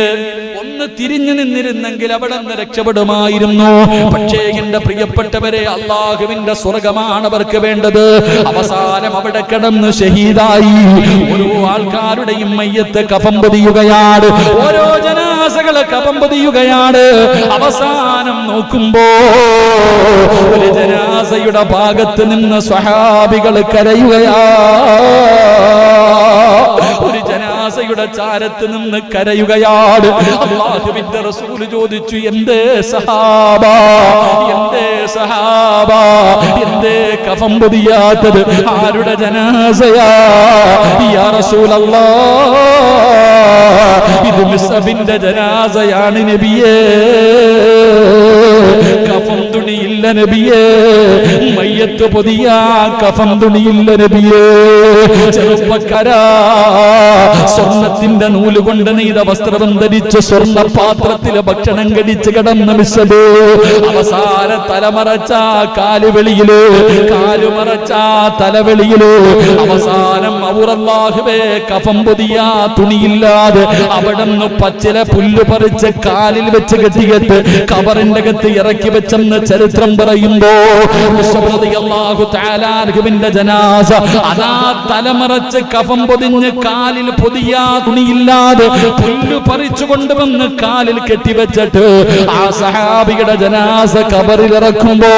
അവിടെ നിന്ന് രക്ഷപ്പെടുമായിരുന്നു. പക്ഷേ എന്റെ പ്രിയപ്പെട്ടവരെ, അല്ലാഹുവിന്റെ സ്വർഗമാണ് അവർക്ക് വേണ്ടത്. അവസാനം അവിടെ കിടന്ന് ഷഹീദായി. ഓരോ ആൾക്കാരുടെയും മയ്യത്ത് കഫം പൊതിയുകയാണ്, ഓരോ ജനാസകളെ കഫം പൊതിയുകയാണ്. അവസാനം നോക്കുമ്പോ ഒരു ജനാസയുടെ ഭാഗത്ത് നിന്ന് സ്വഹാബികൾ കരയുകയാ. ഒരു ജനാസയുടെ ചാരത്ത് നിന്ന് കരയുകയാണ്. അല്ലാഹുവിന്റെ റസൂൽ ചോദിച്ചു, എന്തേ സഹാബാ, എന്തേ കഫം പൊതിയാത്തത്? ആരുടെ ജനാസയാ? യാ റസൂലല്ലാഹ്, ഇത് മിസ്അബിന്റെ ജനാസയാണ് നബിയേ. കഫം തുണിയില്ല നബിയേ, മയ്യത്ത് പൊതിയാ കഫം തുണിയില്ല നബിയേ. ചെറുപ്പക്കാരാ, സ്വർണത്തിന്റെ നൂല് കൊണ്ട് നെയ്ത വസ്ത്രം ധരിച്ച് സ്വർണ്ണ പാത്രത്തില് ഭക്ഷണം കഴിച്ച് കിടന്ന മിസ്സബ് അവസാന തലമറച്ച കാലുവെളിയില്, കാലുമറച്ച തലവെളിയില് അവസാനം ഔറല്ലാഹുവേ കഫം പൊതിയാ തുണിയില്ലാതെ അവിടെ നിന്ന് പച്ചില പുല്ല് പറിച്ച് കാലിൽ വെച്ച് കെട്ടിയിട്ട് കബറിന്റെ അകത്ത് ഇറക്കി വെച്ചെന്ന് ചരിത്രം പറയുമ്പോ അല്ലാഹുവിന്റെ ജനാസ അതാ തലമറച്ച് കഫം പൊതിഞ്ഞ് കാലിൽ പൊതിയാ തുണിയില്ലാതെ പുല്ല് പറിച്ചു കൊണ്ടുവന്ന് കാലിൽ കെട്ടിവെച്ചിട്ട് ആ സഹാബിയുടെ ജനാസ കബറിൽ ഇറക്കുമ്പോ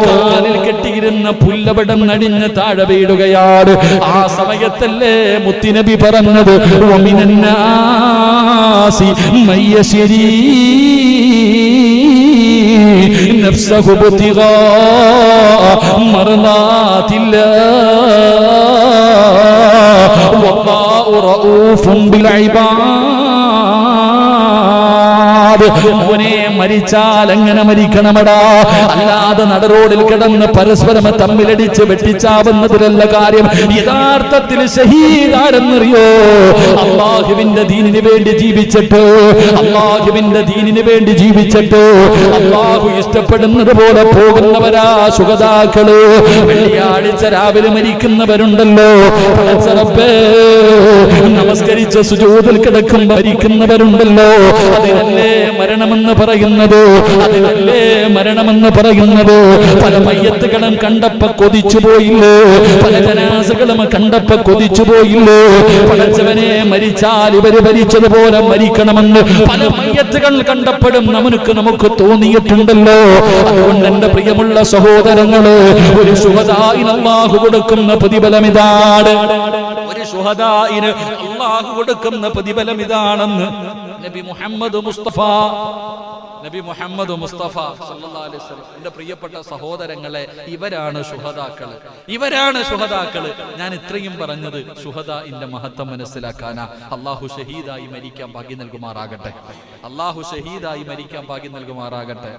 കാലിൽ കെട്ടിയിരുന്ന പുല്ലവിടം നടിഞ്ഞ് താഴെ വീടുകയാണ്. ആ സമയത്തല്ലേ മുത്തുനബി പറഞ്ഞത്, വമിനന്നാസി മയ്യശ്രീ നഫ്സഹു ബിതിഗാ മർളാതില്ലാഹ് വല്ലാഹു റഊഫുൻ ബിൽ ഇബാദ്. മോനെ, മരിച്ചാൽ എങ്ങനെ മരിക്കണമടാ? അല്ലാതെ നടറോഡിൽ കിടന്ന് പരസ്പരം തമ്മിലടിച്ച് വെട്ടിച്ചാവുന്നതിലല്ല കാര്യം. യഥാർത്ഥത്തിൽ ഷഹീദാരെന്നറിയോ? അല്ലാഹുവിന്റെ ദീനിന് വേണ്ടി ജീവിച്ചിട്ട്, അല്ലാഹുവിന്റെ ദീനിന് വേണ്ടി ജീവിച്ചിട്ട് അല്ലാഹു ഇഷ്ടപ്പെടുന്നത് പോലെ പോകുന്നവരാ ശുഹദാക്കള്. വെള്ളിയാഴ്ച രാവിലെ മരിക്കുന്നവരുണ്ടല്ലോ, റബ്ബേ നമസ്കരിച്ച സുജൂദിൽ കിടക്കും മരിക്കുന്നവരുണ്ടല്ലോ. അതിനല്ലേ മരണമെന്ന് പറയുന്നത്, അതിനല്ലേ മരണമെന്ന് പറയുന്നത്. പല മയ്യത്തുകളും കണ്ടപ്പോ കൊതിച്ചു പോയില്ലേ, പല ജനാസകളും കണ്ടപ്പോ കൊതിച്ചു പോയില്ലേ. പടച്ചവനെ, മരിച്ചാൽ ഇവര് ഭരിച്ചതുപോലെ മരിക്കണമെന്ന് പല മയ്യത്തുകൾ കണ്ടപ്പോഴും നമുക്ക് തോന്നിയിട്ടുണ്ടല്ലോ. അതുകൊണ്ട് എന്റെ പ്രിയമുള്ള സഹോദരങ്ങള്, ഒരു ശുഹദാഇന് അല്ലാഹു കൊടുക്കുന്ന പ്രതിഫലം ഇതാണ്. ഒരു ശുഹദാഇന് അല്ലാഹു കൊടുക്കുന്ന പ്രതിഫലം ഇതാണെന്ന് നബി മുഹമ്മദ് മുസ്തഫ സല്ലല്ലാഹു അലൈഹി വസല്ലം. എന്റെ പ്രിയപ്പെട്ട സഹോദരങ്ങളെ, ഇവരാണ് ശുഹദാക്കള്, ഇവരാണ് ശുഹദാക്കള്. ഞാൻ ഇത്രയും പറഞ്ഞത് ശുഹദാഇന്റെ മഹത്വം മനസ്സിലാക്കാനാ. അല്ലാഹു ഷഹീദായി മരിക്കാൻ ഭാഗ്യം നൽകുമാറാകട്ടെ, അല്ലാഹു ഷഹീദായി മരിക്കാൻ ഭാഗ്യം നൽകുമാറാകട്ടെ.